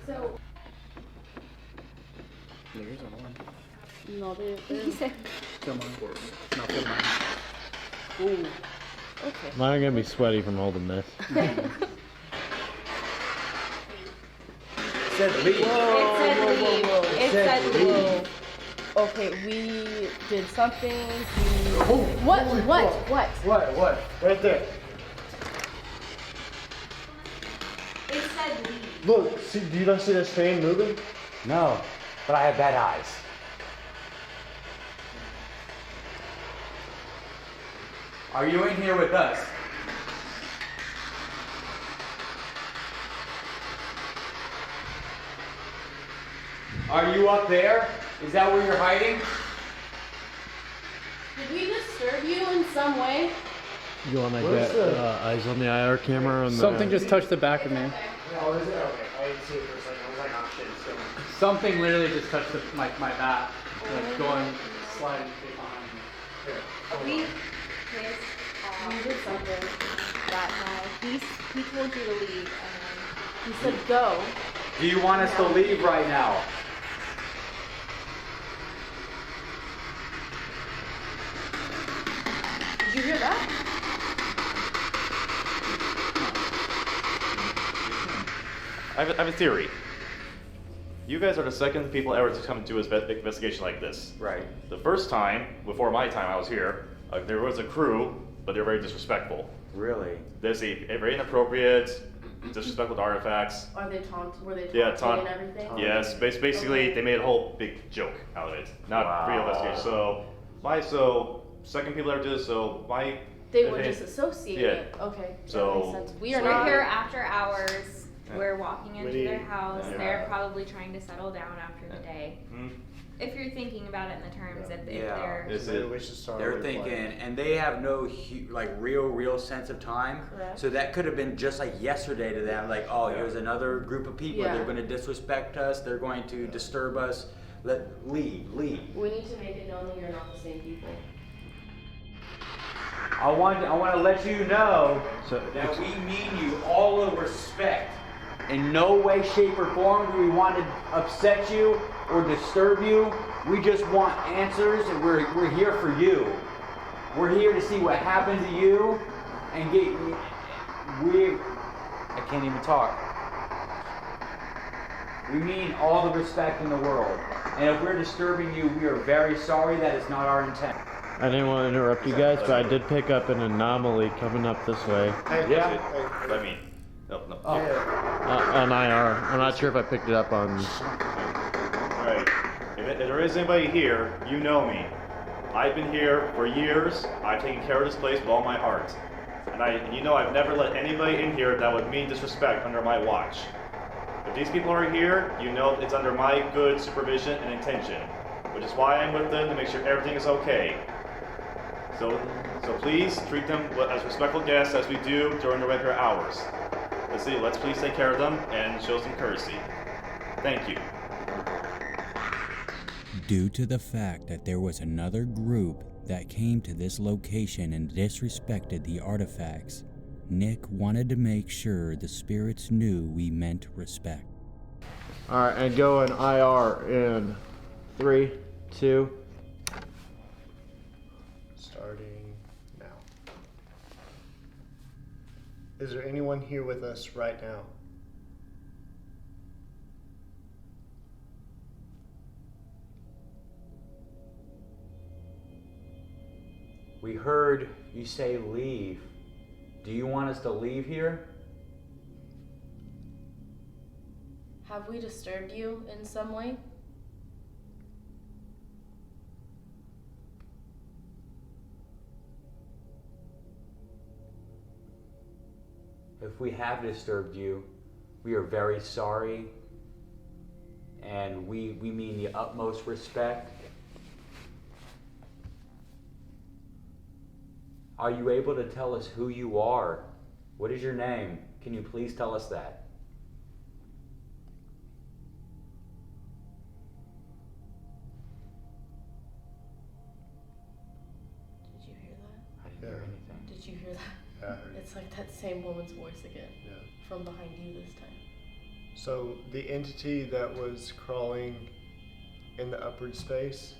So. There's one. No, they. He said. Still mine. Not still mine. Ooh. Okay. Mine are gonna be sweaty from holding this. Said leave. It said leave. It said leave. Okay, we did something. What? What? Right there. It said leave. Look, see, do you not see that fan moving? No, but I have bad eyes. Are you in here with us? Are you up there? Is that where you're hiding? Did we disturb you in some way? You want to Where's get the- eyes on the IR camera? On Something the, just touched the back of me. No, is it? Okay, I didn't see it for a second. I was like, oh shit, it's going. Something literally just touched my back. Like going, sliding straight behind me. We pissed off. We did something. That guy. He told you to leave, and He said go. Do you want us to leave right now? Did you hear that? I have a theory. You guys are the second people ever to come to an investigation like this. Right. The first time, before my time I was here, there was a crew, but they were very disrespectful. Really? There's very inappropriate, disrespectful to artifacts. Were they taunting Yeah, taunt. and everything? Yes, basically Okay. they made a whole big joke out of it. Not real Wow. investigation. So second people ever did this, so my They were opinion- just associating Yeah. it. Okay. That So- makes sense. We are we're not here after hours. Yeah. We're walking into We- their house. Yeah. They're probably trying to settle down after the day. Hmm? If you're thinking about it in the terms of if Yeah. they're. It's Maybe it. we should start They're with thinking, playing. and they have no real sense of time. Correct. So that could have been just like yesterday to them. Like, oh, here's another group of people. Yeah. They're going to disrespect us. They're going to disturb us. Leave. We need to make it known that you're not the same people. I want to let you know So, that we mean you all with respect. In no way, shape, or form do we want to upset you or disturb you. We just want answers, and we're here for you. We're here to see what happened to you, and I can't even talk. We mean all the respect in the world, and if we're disturbing you, we are very sorry. That is not our intent. I didn't want to interrupt you guys, but I did pick up an anomaly coming up this way Hey, Yeah. hey, I mean, no. Oh. on IR. I'm not sure if I picked it up on. Alright. If there is anybody here, you know me. I've been here for years. I've taken care of this place with all my heart. And you know I've never let anybody in here that would mean disrespect under my watch. If these people are here, you know it's under my good supervision and intention. Which is why I'm with them to make sure everything is okay. So please treat them as respectful guests as we do during the regular hours. Let's please take care of them and show some courtesy. Thank you. Due to the fact that there was another group that came to this location and disrespected the artifacts, Nick wanted to make sure the spirits knew we meant respect. Alright, and go in IR in 3, 2. Starting now. Is there anyone here with us right now? We heard you say leave. Do you want us to leave here? Have we disturbed you in some way? If we have disturbed you, we are very sorry, and we mean the utmost respect. Are you able to tell us who you are? What is your name? Can you please tell us that? Did you hear that? I didn't hear anything. Did you hear that? Yeah, I heard It's like that same woman's voice again. Yeah. From behind you this time. So the entity that was crawling in the upward space,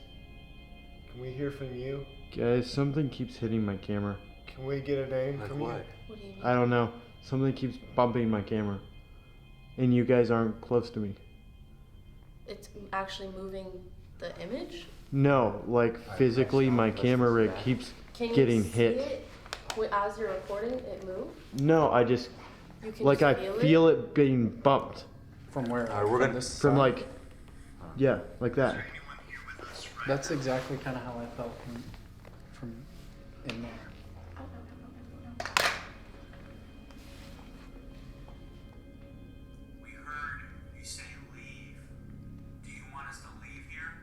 can we hear from you? Guys, something keeps hitting my camera. Can we get a name from you? What do you mean? I don't know. Something keeps bumping my camera. And you guys aren't close to me. It's actually moving the image? No, like physically my camera rig keeps Can getting you see hit. it? As you're recording, it moved? No, I just You can like I just feel it being bumped From where? we're From gonna- this from side? like yeah, like that. That's exactly kind of how I felt from in there. We heard you say leave. Do you want us to leave here?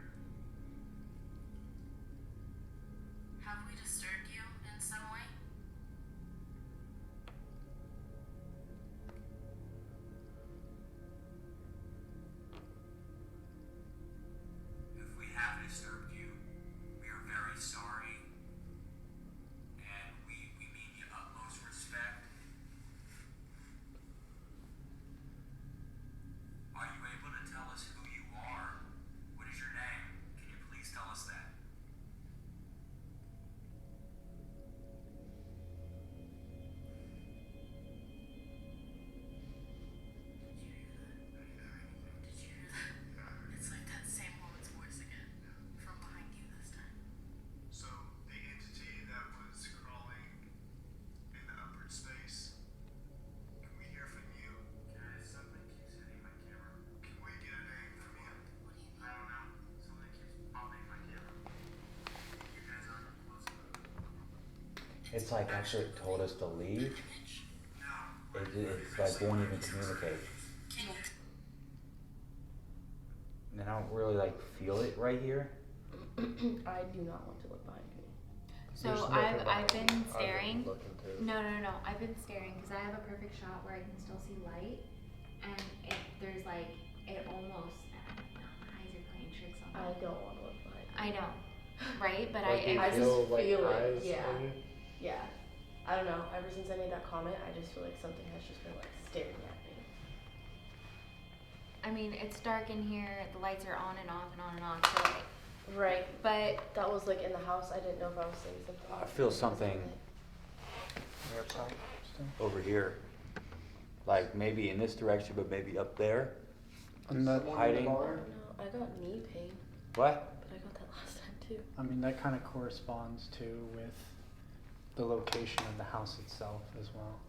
Have we disturbed you in some way? If we have disturbed you, we are very sorry, and we mean the utmost respect. Are you able to tell us who you are? What is your name? Can you please tell us that? It's like that same woman's voice again. From behind you this time. So the entity that was crawling in the upward space, can we hear from you? Guys, something keeps hitting my camera. Can we get a name from you? I don't know. Something keeps bumping my camera. You guys aren't close enough. It's like after it told us to leave, it's like won't even communicate. And I don't really like feel it right here. I do not want to look behind me. So I've been staring. No. I've been staring because I have a perfect shot where I can still see light, and there's like it almost. My eyes are playing tricks on I me. don't want to look behind me. I know, right? But Like you I just feel like feel it, eyes yeah. on you? Yeah. I don't know. Ever since I made that comment, I just feel like something has just been like staring at me. I mean, it's dark in here. The lights are on and off and on and off. So like, Right. but That was like in the house. I didn't know if I was saying something. I feel something over here. Like maybe in this direction, but maybe up there. And that, Hiding. No, I got knee pain, What? but I got that last time too. I mean, that kind of corresponds to with the location of the house itself as well.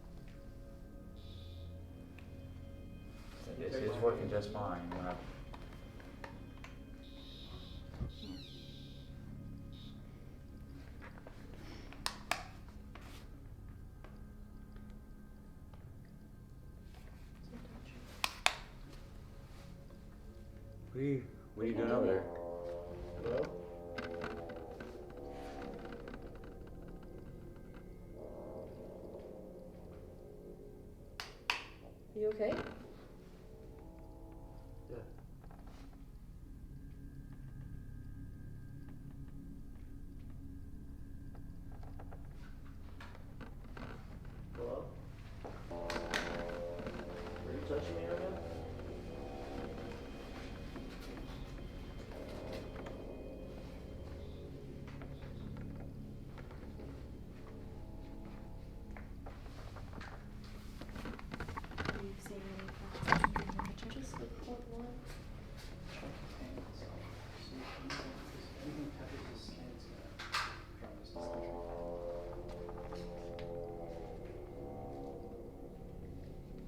It's working just fine. When I... What are you doing over there? Hello? You okay? Yeah. Hello? Are you touching me right now? are you seeing any Just the point one.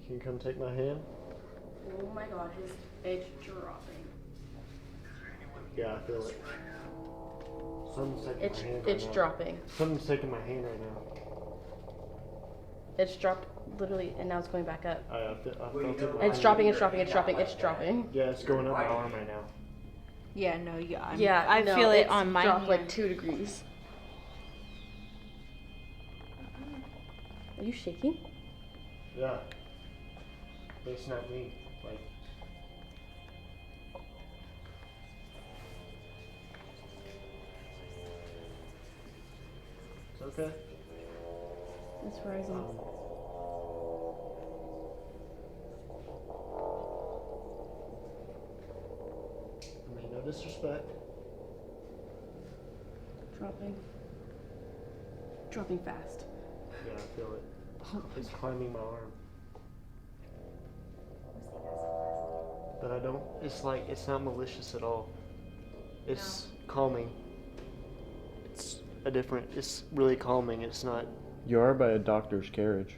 Can you come take my hand? Oh my god, his edge dropping. Yeah, I feel it. Something's taking It's my hand it's right now. dropping. Something's taking my hand right now. It's dropped literally, and now it's going back up. I felt it. It's dropping, it's dropping, it's dropping, it's dropping. Yeah, it's going up my arm right now. Yeah, no, I no, feel it it's on my dropped hand. like 2 degrees. Are you shaking? Yeah. They snapped me. Like. It's okay. It's rising. I mean, no disrespect. Dropping. Dropping fast. Yeah, I feel it. It's climbing my arm. But I don't, it's like, it's not malicious at all. It's calming. It's it's really calming. It's not. You are by a doctor's carriage.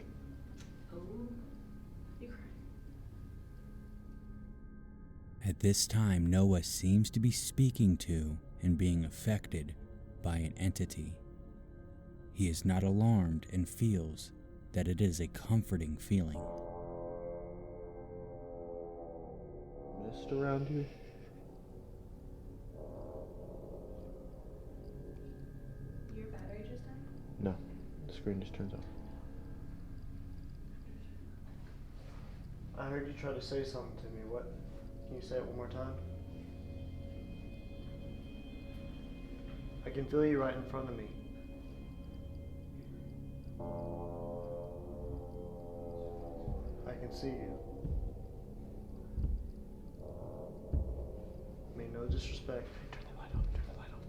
At this time, Noah seems to be speaking to and being affected by an entity. He is not alarmed and feels that it is a comforting feeling. Mist around you? Your battery just died? No, the screen just turns off. I heard you try to say something to me. What? Can you say it one more time? I can feel you right in front of me. I can see you. I mean, no disrespect. Turn the light on, turn the light on.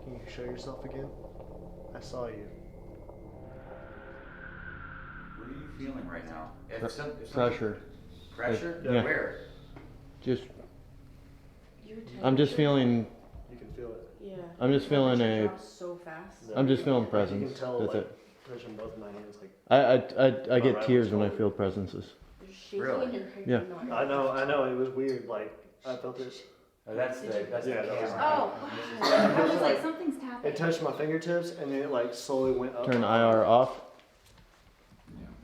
Can you show yourself again? I saw you. What are you feeling right now? Pressure. Pressure? Yeah. Where? Just. I'm just feeling. You can feel it. Yeah. I'm just feeling a. So fast. I'm just feeling You presence. can tell, That's like, it. touching both my hands, like. I get right tears on when I the feel presences. You're shaking Really? and you're Yeah. I know. It was weird. Like I felt this. Oh, that's the Yeah, that was- Oh, I was like, something's happening. It touched my fingertips, and then it like slowly went up. Turn IR off.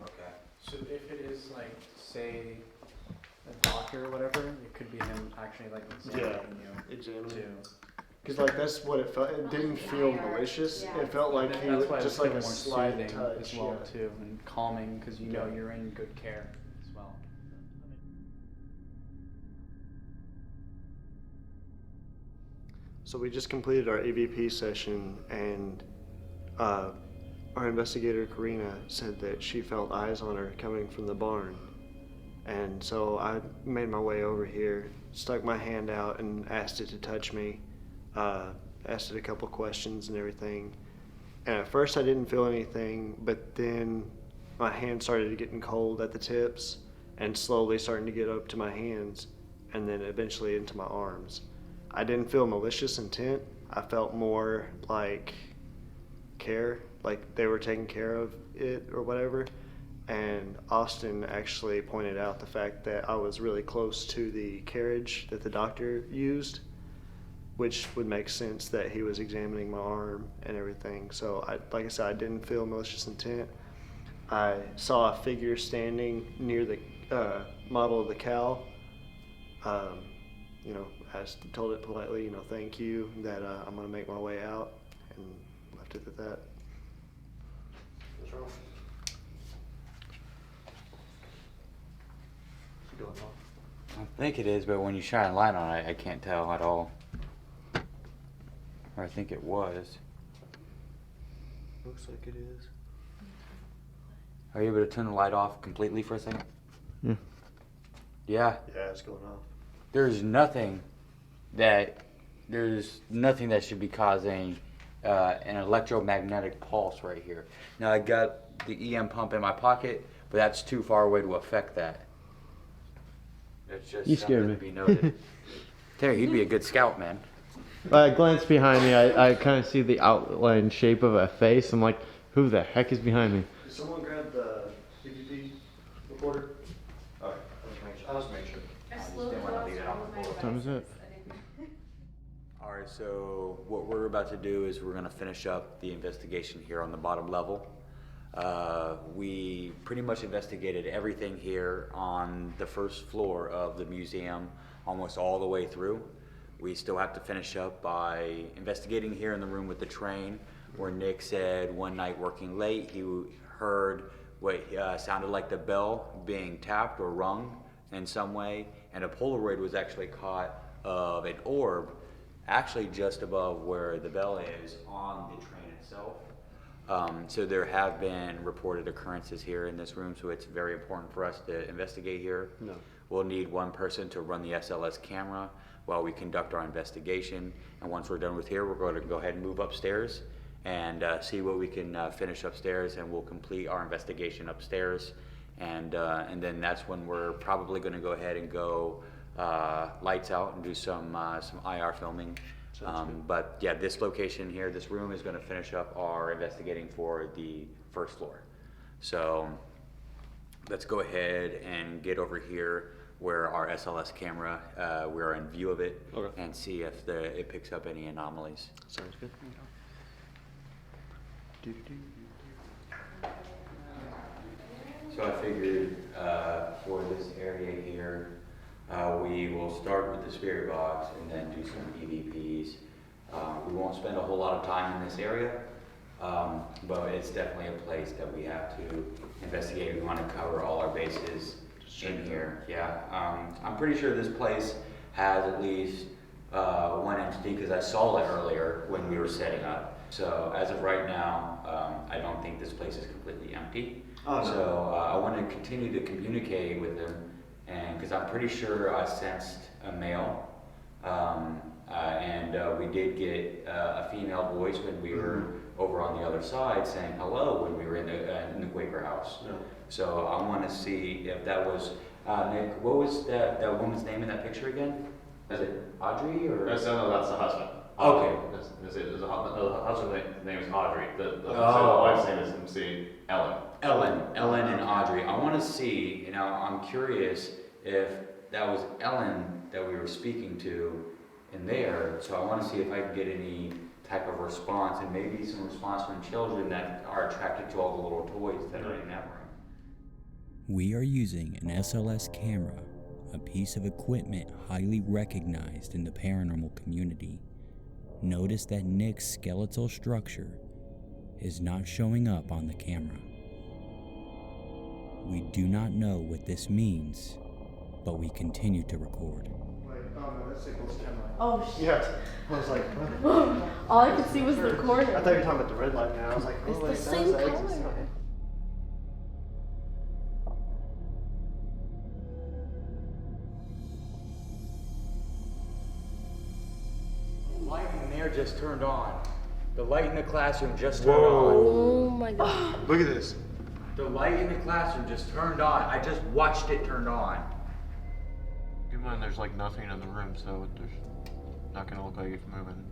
Okay. So if it is like, say, a doctor or whatever, it could be him actually like examining you Examining. too. Because like that's what it felt. It didn't feel malicious. Yeah. It felt like he That's was why just it's like more a slight soothing touch. as well Yeah. too, and calming because you know Yeah. you're in good care as well. So we just completed our EVP session, and our investigator Karina said that she felt eyes on her coming from the barn. And so I made my way over here, stuck my hand out, and asked it to touch me. Asked it a couple questions and everything. And at first I didn't feel anything, but then my hand started getting cold at the tips and slowly starting to get up to my hands and then eventually into my arms. I didn't feel malicious intent. I felt more like care, like they were taking care of it or whatever. And Austin actually pointed out the fact that I was really close to the carriage that the doctor used, which would make sense that he was examining my arm and everything. So, like I said, I didn't feel malicious intent. I saw a figure standing near the model of the cow. I told it politely, thank you, that I'm going to make my way out, and left it at that. What's wrong? What's going on? I think it is, but when you shine a light on it, I can't tell at all. Or I think it was. Looks like it is. Are you able to turn the light off completely for a second? Yeah. Yeah. Yeah, it's going off. There's nothing that should be causing an electromagnetic pulse right here. Now I got the EM pump in my pocket, but that's too far away to affect that. It's just You scared something me. to be noted. Terry, you'd be a good scout, man. I glance behind me. I kind of see the outline shape of a face. I'm like, who the heck is behind me? Did someone grab the EVP recorder? Alright, I was making sure. I just didn't want to leave it on the floor. What time is it? Alright. Alright, so what we're about to do is we're gonna finish up the investigation here on the bottom level. We pretty much investigated everything here on the first floor of the museum, almost all the way through. We still have to finish up by investigating here in the room with the train, where Nick said one night working late, he heard what sounded like the bell being tapped or rung in some way, and a Polaroid was actually caught of an orb actually just above where the bell is on the train itself. So there have been reported occurrences here in this room, so it's very important for us to investigate here. No. We'll need one person to run the SLS camera while we conduct our investigation, and once we're done with here, we're going to go ahead and move upstairs and see what we can finish upstairs, and we'll complete our investigation upstairs, and then that's when we're probably going to go ahead and go lights out and do some IR filming. But yeah, this location here, this room is going to finish up our investigating for the first floor. So let's go ahead and get over here where our SLS camera, we're in view of it, Okay. and see if it picks up any anomalies. Sounds good. So I figured for this area here, we will start with the spirit box and then do some EVPs. We won't spend a whole lot of time in this area, but it's definitely a place that we have to investigate. We want to cover all our bases in here. Yeah, I'm pretty sure this place has at least one entity, because I saw it earlier when we were setting up. So as of right now, I don't think this place is completely empty. Oh, no. So I want to continue to communicate with them, and because I'm pretty sure I sensed a male, and we did get a female voice when we were over on the other side saying hello when we were in the Quaker house. No. So I want to see if that was Nick. What was that woman's name in that picture again? Is it Audrey or? No, that's the husband. Okay. The husband's name is Audrey. The Oh. wife's name is MC Ellen. Ellen and Audrey. I want to see, I'm curious if that was Ellen that we were speaking to in there. So I want to see if I can get any type of response, and maybe some response from children that are attracted to all the little toys that are in that room. We are using an SLS camera, a piece of equipment highly recognized in the paranormal community. Notice that Nick's skeletal structure is not showing up on the camera. We do not know what this means, but we continue to record. Wait, oh no, that signal's kind of like... Oh shit. Yeah. I was like, what? All I could see was the corner. I thought you were talking about the red light now. I was like, oh, It's wait, the that same was the exit color. sign. The light in there just turned on. The light in the classroom just turned Oh my god. Look at this. on. The light in the classroom just turned on. I just watched it turn on. Keep in mind, there's like nothing in the room, so there's not gonna look like it's moving.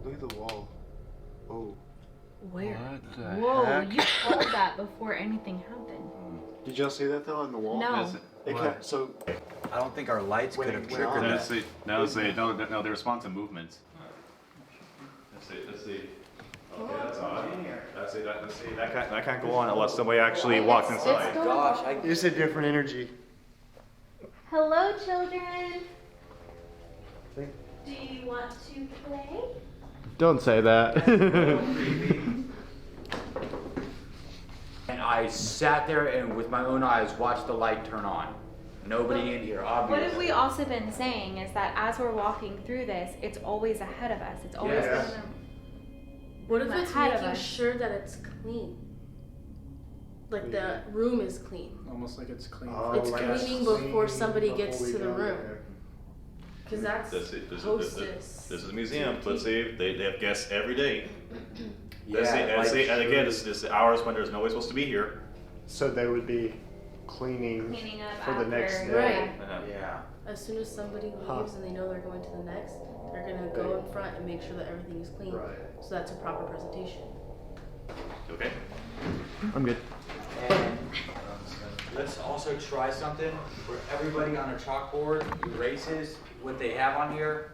Look at the wall. Oh. Where? What the Whoa, heck? you told that before anything happened. Did y'all see that though on the wall? No. It kept, so I don't think our lights When could it have went triggered on, that. No, they respond to movements. Let's see. Okay, that's odd. That can't go on unless somebody actually walks inside. Gosh, it's a different energy. Hello, children. Think- Do you want to play? Don't say that. And I sat there and with my own eyes watched the light turn on. Nobody in here, What obviously. have we also been saying is that as we're walking through this, it's always ahead of us. It's always Yes. been What if it's Ahead of making us. sure that it's clean? Like the room is clean. Almost like it's clean. It's like cleaning clean before somebody gets before we to the go room. there. Because that's This is hostess. a museum. Let's see, they have guests every day. Yeah, And again, this is hours when there's nobody supposed to be here. So they would be cleaning cleaning up for the next after. day. Right. Yeah. As soon as somebody leaves and they know they're going to the next, they're gonna go in front and make sure that everything is clean. Right. So that's a proper presentation. Okay. I'm good. And let's also try something where everybody on a chalkboard erases what they have on here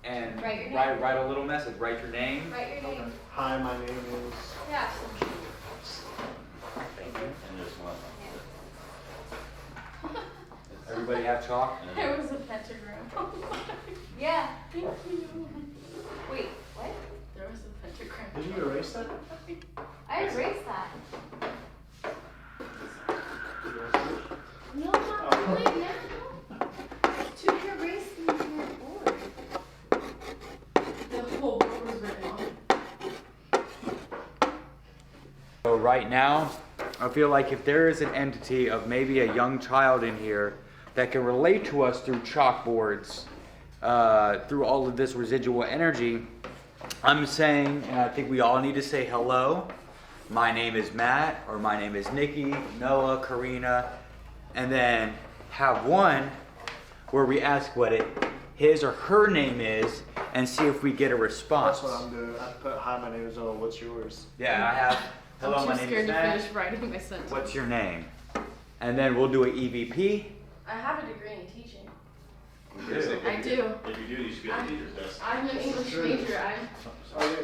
And Write your name. write a little message. Write your name. Write your name. Hi, my name is. Yeah. Everybody have chalk? There was a pentagram. Yeah. Thank you. Wait, what? There was a pentagram. Did you erase that? I erased that. No, not really now. To erase the entire board. The whole board was written on. So right now, I feel like if there is an entity of maybe a young child in here that can relate to us through chalkboards, through all of this residual energy, I'm saying, and I think we all need to say hello. My name is Matt, or my name is Nikki, Noah, Karina, and then have one where we ask what his or her name is and see if we get a response. That's what I'm doing. I put hi, my name is Noah. What's yours? Yeah, I have. Hello, I'm my too name scared is to Matt. finish writing my sentence. What's your name? And then we'll do an EVP. I have a degree in teaching. If I do. you do, you should be at the teacher's desk. I'm an English major. Oh,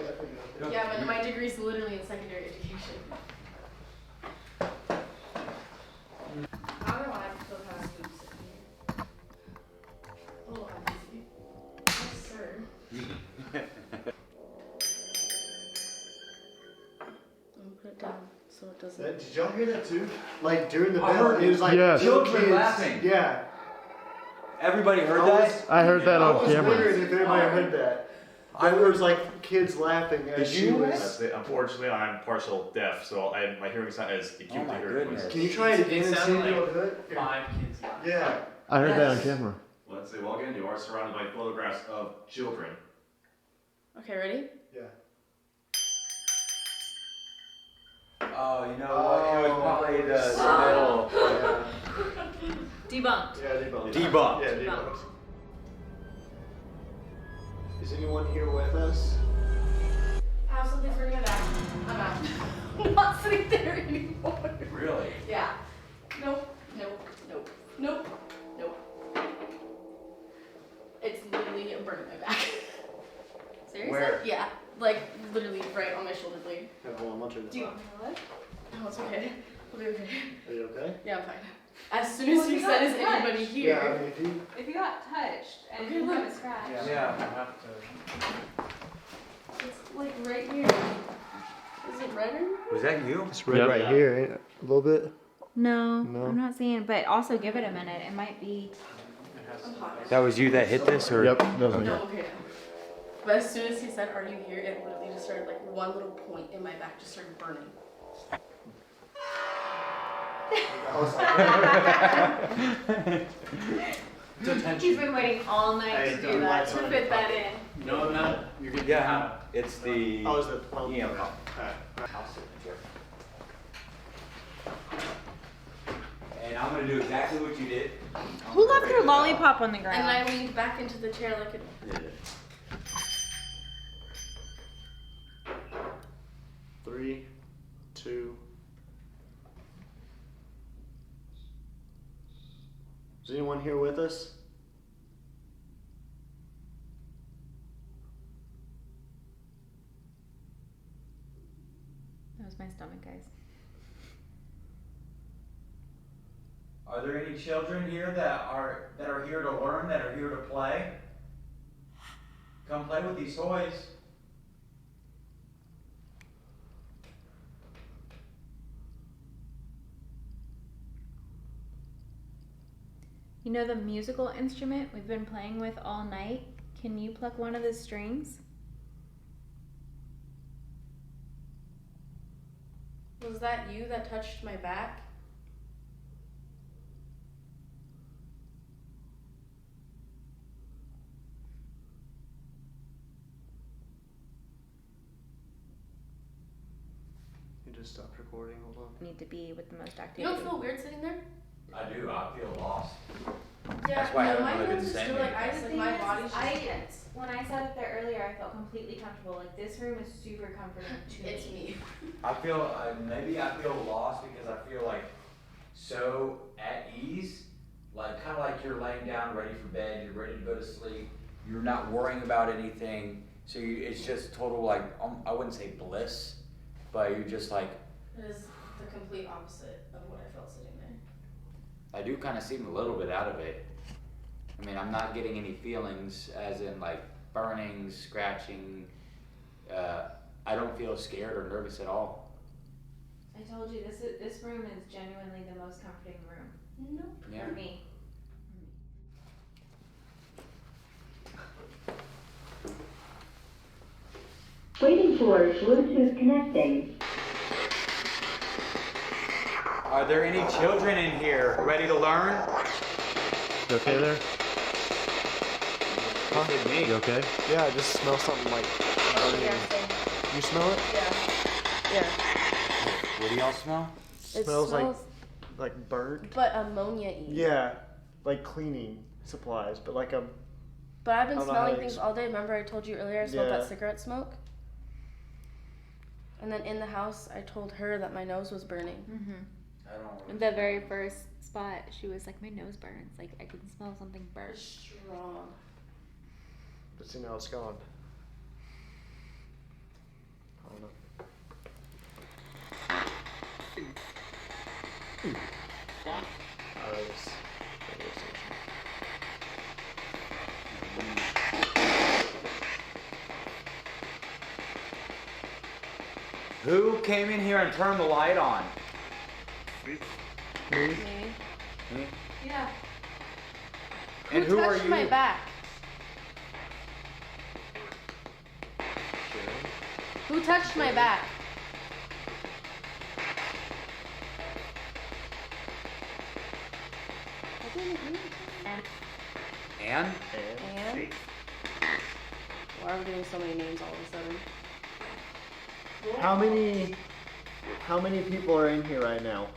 yeah, Yeah, but my degree is literally in secondary education. I don't know why I still have boobs in here. Oh, obviously. Yes, sir. I'm put it down so it doesn't. Did y'all hear that too? Like during the I bell, heard it was like Yes. little Children kids. laughing. Yeah. Everybody heard I that? was- I heard that I on was camera. wondering if anybody heard that. I There was like kids laughing as Did she you hear was. That's it. Unfortunately, I'm partial deaf, so my hearing is not as acute Oh my to hear goodness. voices. Can you try it again and see if sounded you'll like do it? 5 kids. Yeah. I heard that on Yes. camera. Let's say, well, again, you are surrounded by photographs of children. Okay, ready? Yeah. Oh, you know what? It was probably the Debunked. Yeah, debunked. Debunked. Yeah, debunked. Is anyone here with us? I have something for my back. I'm out. I'm not sitting there anymore. middle. Really? Yeah. Nope. Nope. Nope. Nope. Nope. It's literally burning my back. Seriously? Where? Yeah. Like literally right on my shoulder blade. Have one much of Do you want me to look? No, it's okay. I'll be okay. Are you okay? Yeah, I'm fine. As soon as Well, you you said, got is anybody touched. here? Yeah, I mean, if you. If you got touched and Okay, you have look. a scratch. Yeah. It's like right here. Is it redder? Was that you? It's red Yep. right here, ain't it? A little bit. No, No? I'm not seeing. But also give it a minute. It might be. I'm hot. That was you that hit this, or? Yep, that was me. No, okay. But as soon as he said, "Are you here?" it literally just started like one little point in my back just started burning. He's been waiting all night Hey, to don't do that, lights to on. fit that in. No, no, you're good. Yeah. It's the. Oh, is it the pump? EM pump. Alright. House signature. And I'm gonna do exactly what you did. Who left their lollipop on the ground? And I leaned back into the chair like a. Three, two. Is anyone here with us? That was my stomach, guys. Are there any children here that are here to learn, that are here to play? Come play with these toys. You know the musical instrument we've been playing with all night? Can you pluck one of the strings? Was that you that touched my back? You just stopped recording. Hold on. Need to be with the most You activity. don't feel weird sitting there? I do. I feel lost. Yeah, That's why I no, haven't my really been hands are saying still like anything. ice, like my body's just tense. When I sat up there earlier, I felt completely comfortable. Like this room is super comforting to It's me. I feel maybe I feel lost because I feel like so at ease, like kind of like you're laying down ready for bed, you're ready to go to sleep, you're not worrying about anything. So it's just total like, I wouldn't say bliss, but you're just like. It is the complete opposite of what I felt sitting there. I do kind of seem a little bit out of it. I mean, I'm not getting any feelings as in like burning, scratching. I don't feel scared or nervous at all. I told you this room is genuinely the most comforting room. Nope. Yeah. For me. Waiting for Bluetooth connecting. Are there any children in here ready to learn? You okay there? Huh? Me. You okay? Yeah, I just smell something like burning. You smell it? Yeah. What do y'all smell? It Smells like burnt. but ammonia-y. Yeah, like cleaning supplies, but like a. But I've been I don't know how smelling to things all day. Remember I told you earlier I smelled Yeah. that cigarette smoke? And then in the house, I told her that my nose was burning. Mm-hmm. I don't. The very first spot, she was like, my nose burns. Like, I can smell something burn. Strong. But see, now it's gone. I don't know. Who came in here and turned the light on? Me? Me? Yeah. And who are touched you? my back? Who touched my back? I didn't agree. Anne? And? Why are we doing so many names all of a sudden? How many people are in here right now?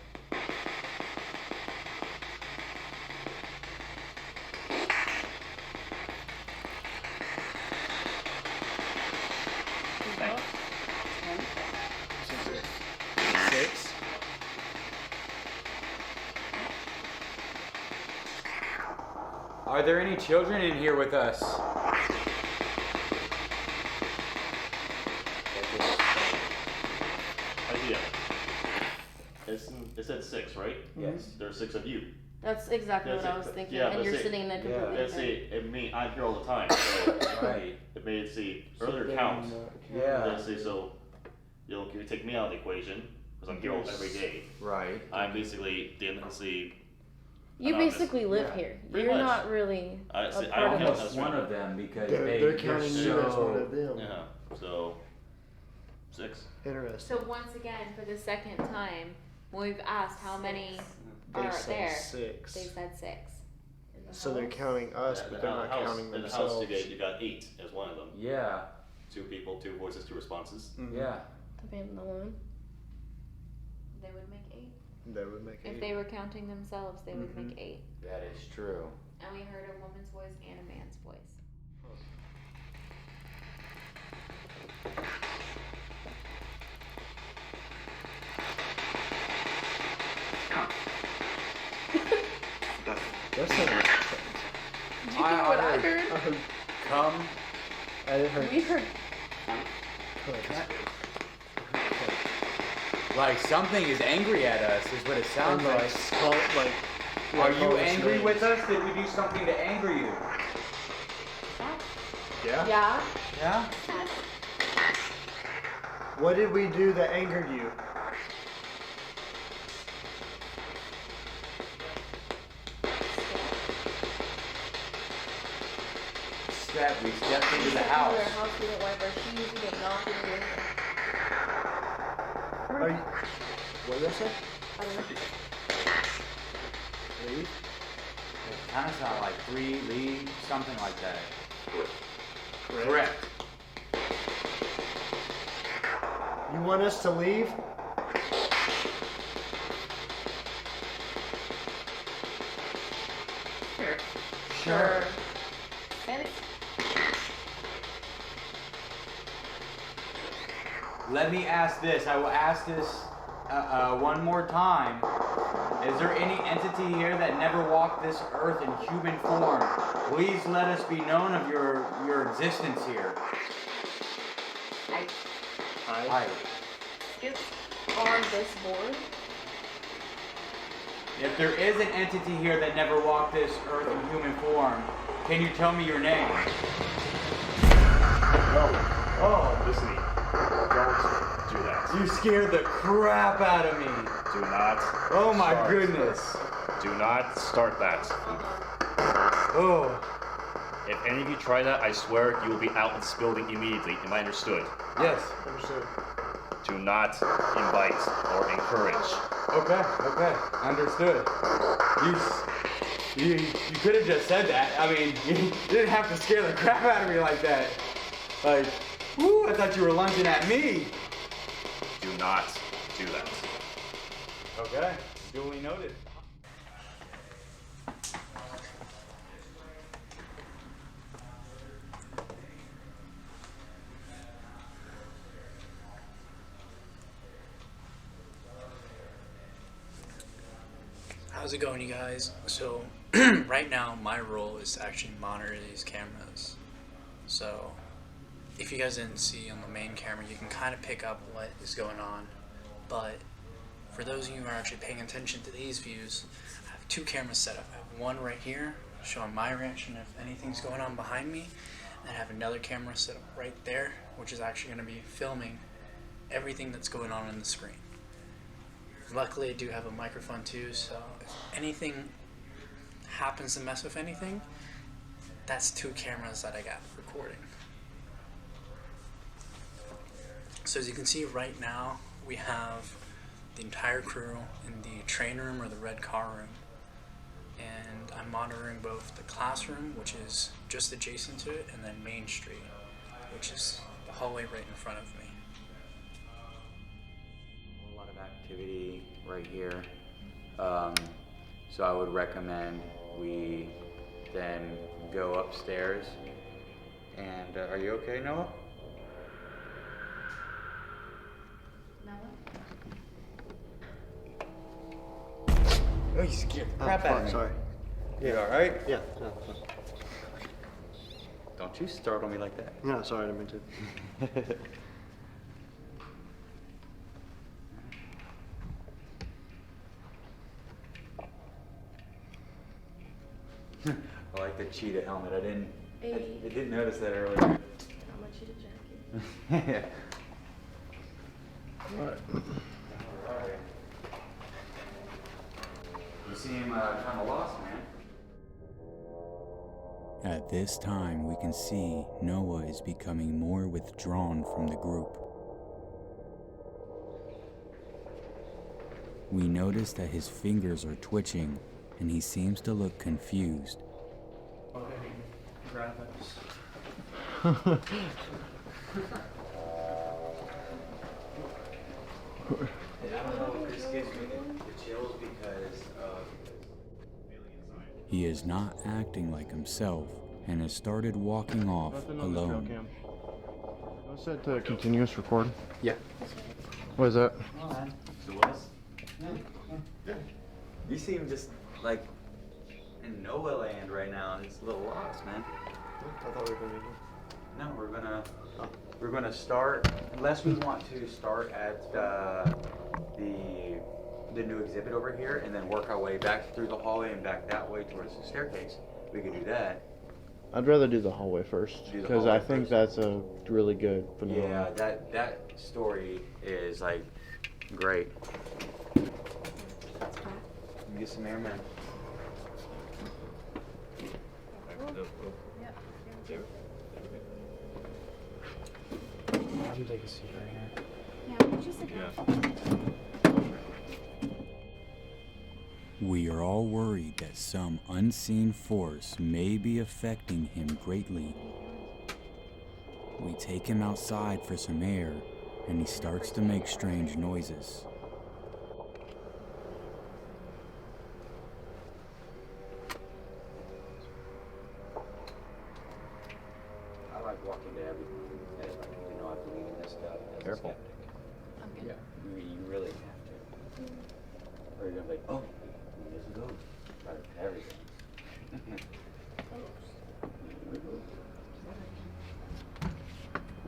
Six. Are there any children in here with us? Idea. It said 6, right? Yes. There's 6 of you. That's exactly That's what I it. was thinking. Yeah, and but you're see- sitting in a completely Let's different. see, it mean I'm here all the time, so Right. it made it see earlier count. Yeah. Let's see, so you take me out of the equation because I'm here every day. Right. I'm basically the You anonymous. basically live Yeah. here. Pretty You're much. not really I a see- I part don't of know this. that's One right. of them because They're counting you as one of them. Yeah. So 6. Interesting. So once again, for the second time, when we've asked how many They are said there, 6. they said 6. In the So they're house. counting us, but they're not counting in the themselves. house you got 8 as one of them. Yeah. 2 people, 2 voices, 2 responses. Mhm. Yeah. The family alone. They would make 8. That would make If it. they were counting themselves, they would Mhm. make 8. That is true. And we heard a woman's voice and a man's voice. That's not Did you hear what I heard? I heard. Come. I didn't heard. We heard. Like something is angry at us is what it sounds And like. like Are you angry with us? Did we do something to anger you? Yeah. Yeah. Yeah? What did we do that angered you? We stepped into the Their house. house, we don't wipe our shoes, we get knocked in the window. Are you? What did I say? I don't know. Leave. It kind of sounded like free, leave, something like that. Correct. You want us to leave? Sure. Let me ask this. I will ask this one more time. Is there any entity here that never walked this earth in human form? Please let us be known of your existence here. Hi. Skip on this board. If there is an entity here that never walked this earth in human form, can you tell me your name? Oh, listen. Don't do that. You scared the crap out of me. Do not. Oh my start. goodness. Do not start that. Oh. If any of you try that, I swear you will be out in this building immediately. Am I understood? Yes. Understood. Do not invite or encourage. Okay. Understood. You could have just said that. I mean, you didn't have to scare the crap out of me like that. Like, whoo, I thought you were lunging at me. Do not do that. Okay, duly noted. How's it going, you guys? So, right now, my role is to actually monitor these cameras. So, if you guys didn't see on the main camera, you can kind of pick up what is going on. But, for those of you who are actually paying attention to these views, I have two cameras set up. I have one right here, showing my reaction if anything's going on behind me. And I have another camera set up right there, which is actually going to be filming everything that's going on the screen. Luckily, I do have a microphone too, so if anything happens to mess with anything, that's two cameras that I got recording. So as you can see right now, we have the entire crew in the train room or the red car room. And I'm monitoring both the classroom, which is just adjacent to it, and then Main Street, which is the hallway right in front of me. A lot of activity right here. So I would recommend we then go upstairs. And are you okay, Noah? Oh, you scared the crap out of me. Sorry. You alright? Yeah. No, no. Don't you startle me like that. No, sorry, I didn't mean to. I like the cheetah helmet. I Hey. didn't notice that earlier. How much you to jacket? Yeah. Alright. Alright. You seem kind of lost, man. At this time, we can see Noah is becoming more withdrawn from the group. We notice that his fingers are twitching, and he seems to look confused. Okay, grab us. I don't know if this gives me the chills because of... He is not acting like himself and has started walking off alone. Was that continuous record? Yeah. What is that? You seem just like in Noah land right now. It's a little lost, man. I thought we were going to. No, we're gonna start, unless we want to start at the new exhibit over here and then work our way back through the hallway and back that way towards the staircase. We could do that. I'd rather do the hallway first, because I think that's a really good phenomenon. Yeah, that story is like great. Get some air, man. I can take a seat right here. Yeah, we just sit down. We are all worried that some unseen force may be affecting him greatly. We take him outside for some air, and he starts to make strange noises. I like walking to everything. I believe in this stuff. As Careful. a skeptic. Yeah, you really have to. gonna be like, oh, there's a ghost. Right, everything.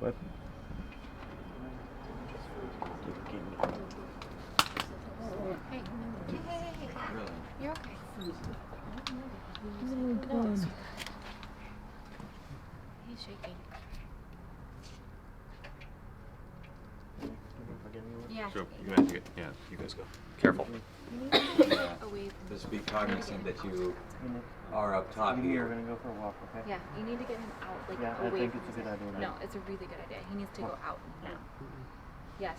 What? Hey, Really? you're okay. He's shaking. Yeah. So you guys go. Careful. Away. Just be cognizant that you are up top You're here. gonna go for a walk, okay? Yeah, you need to get him out, like Yeah, I away think from it's a his- good idea. No, it's a really good idea. He needs to go out now. Yes.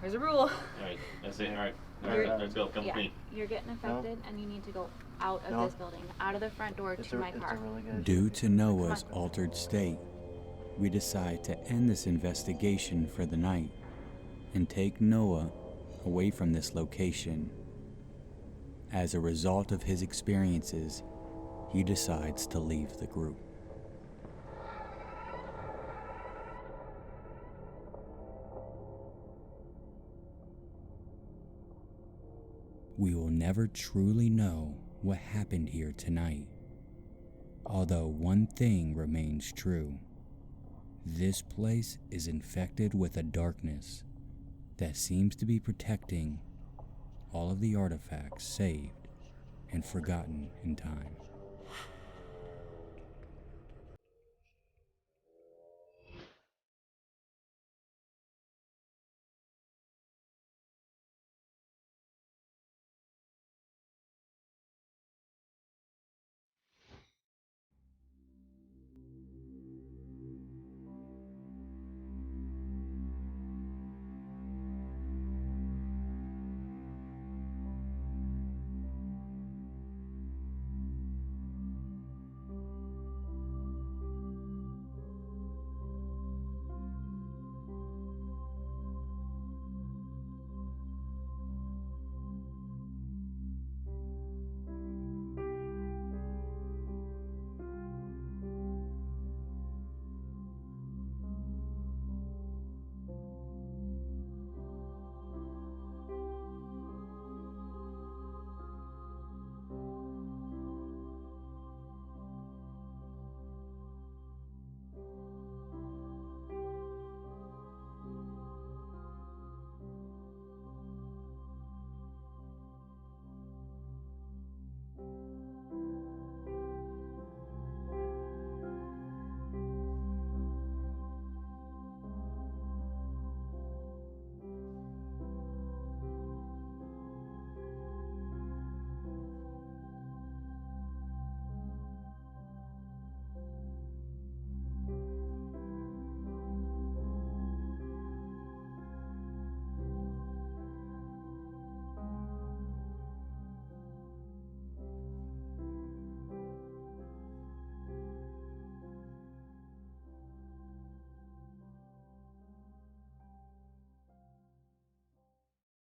There's a rule. Alright, that's it. Alright. You're- Let's go. Come with me. You're getting affected, and you need to go out of this building, out of the front door to my car. really good Due to Noah's altered state, we decide to end this investigation for the night and take Noah away from this location. As a result of his experiences, he decides to leave the group. We will never truly know what happened here tonight. Although one thing remains true. This place is infected with a darkness that seems to be protecting all of the artifacts saved and forgotten in time.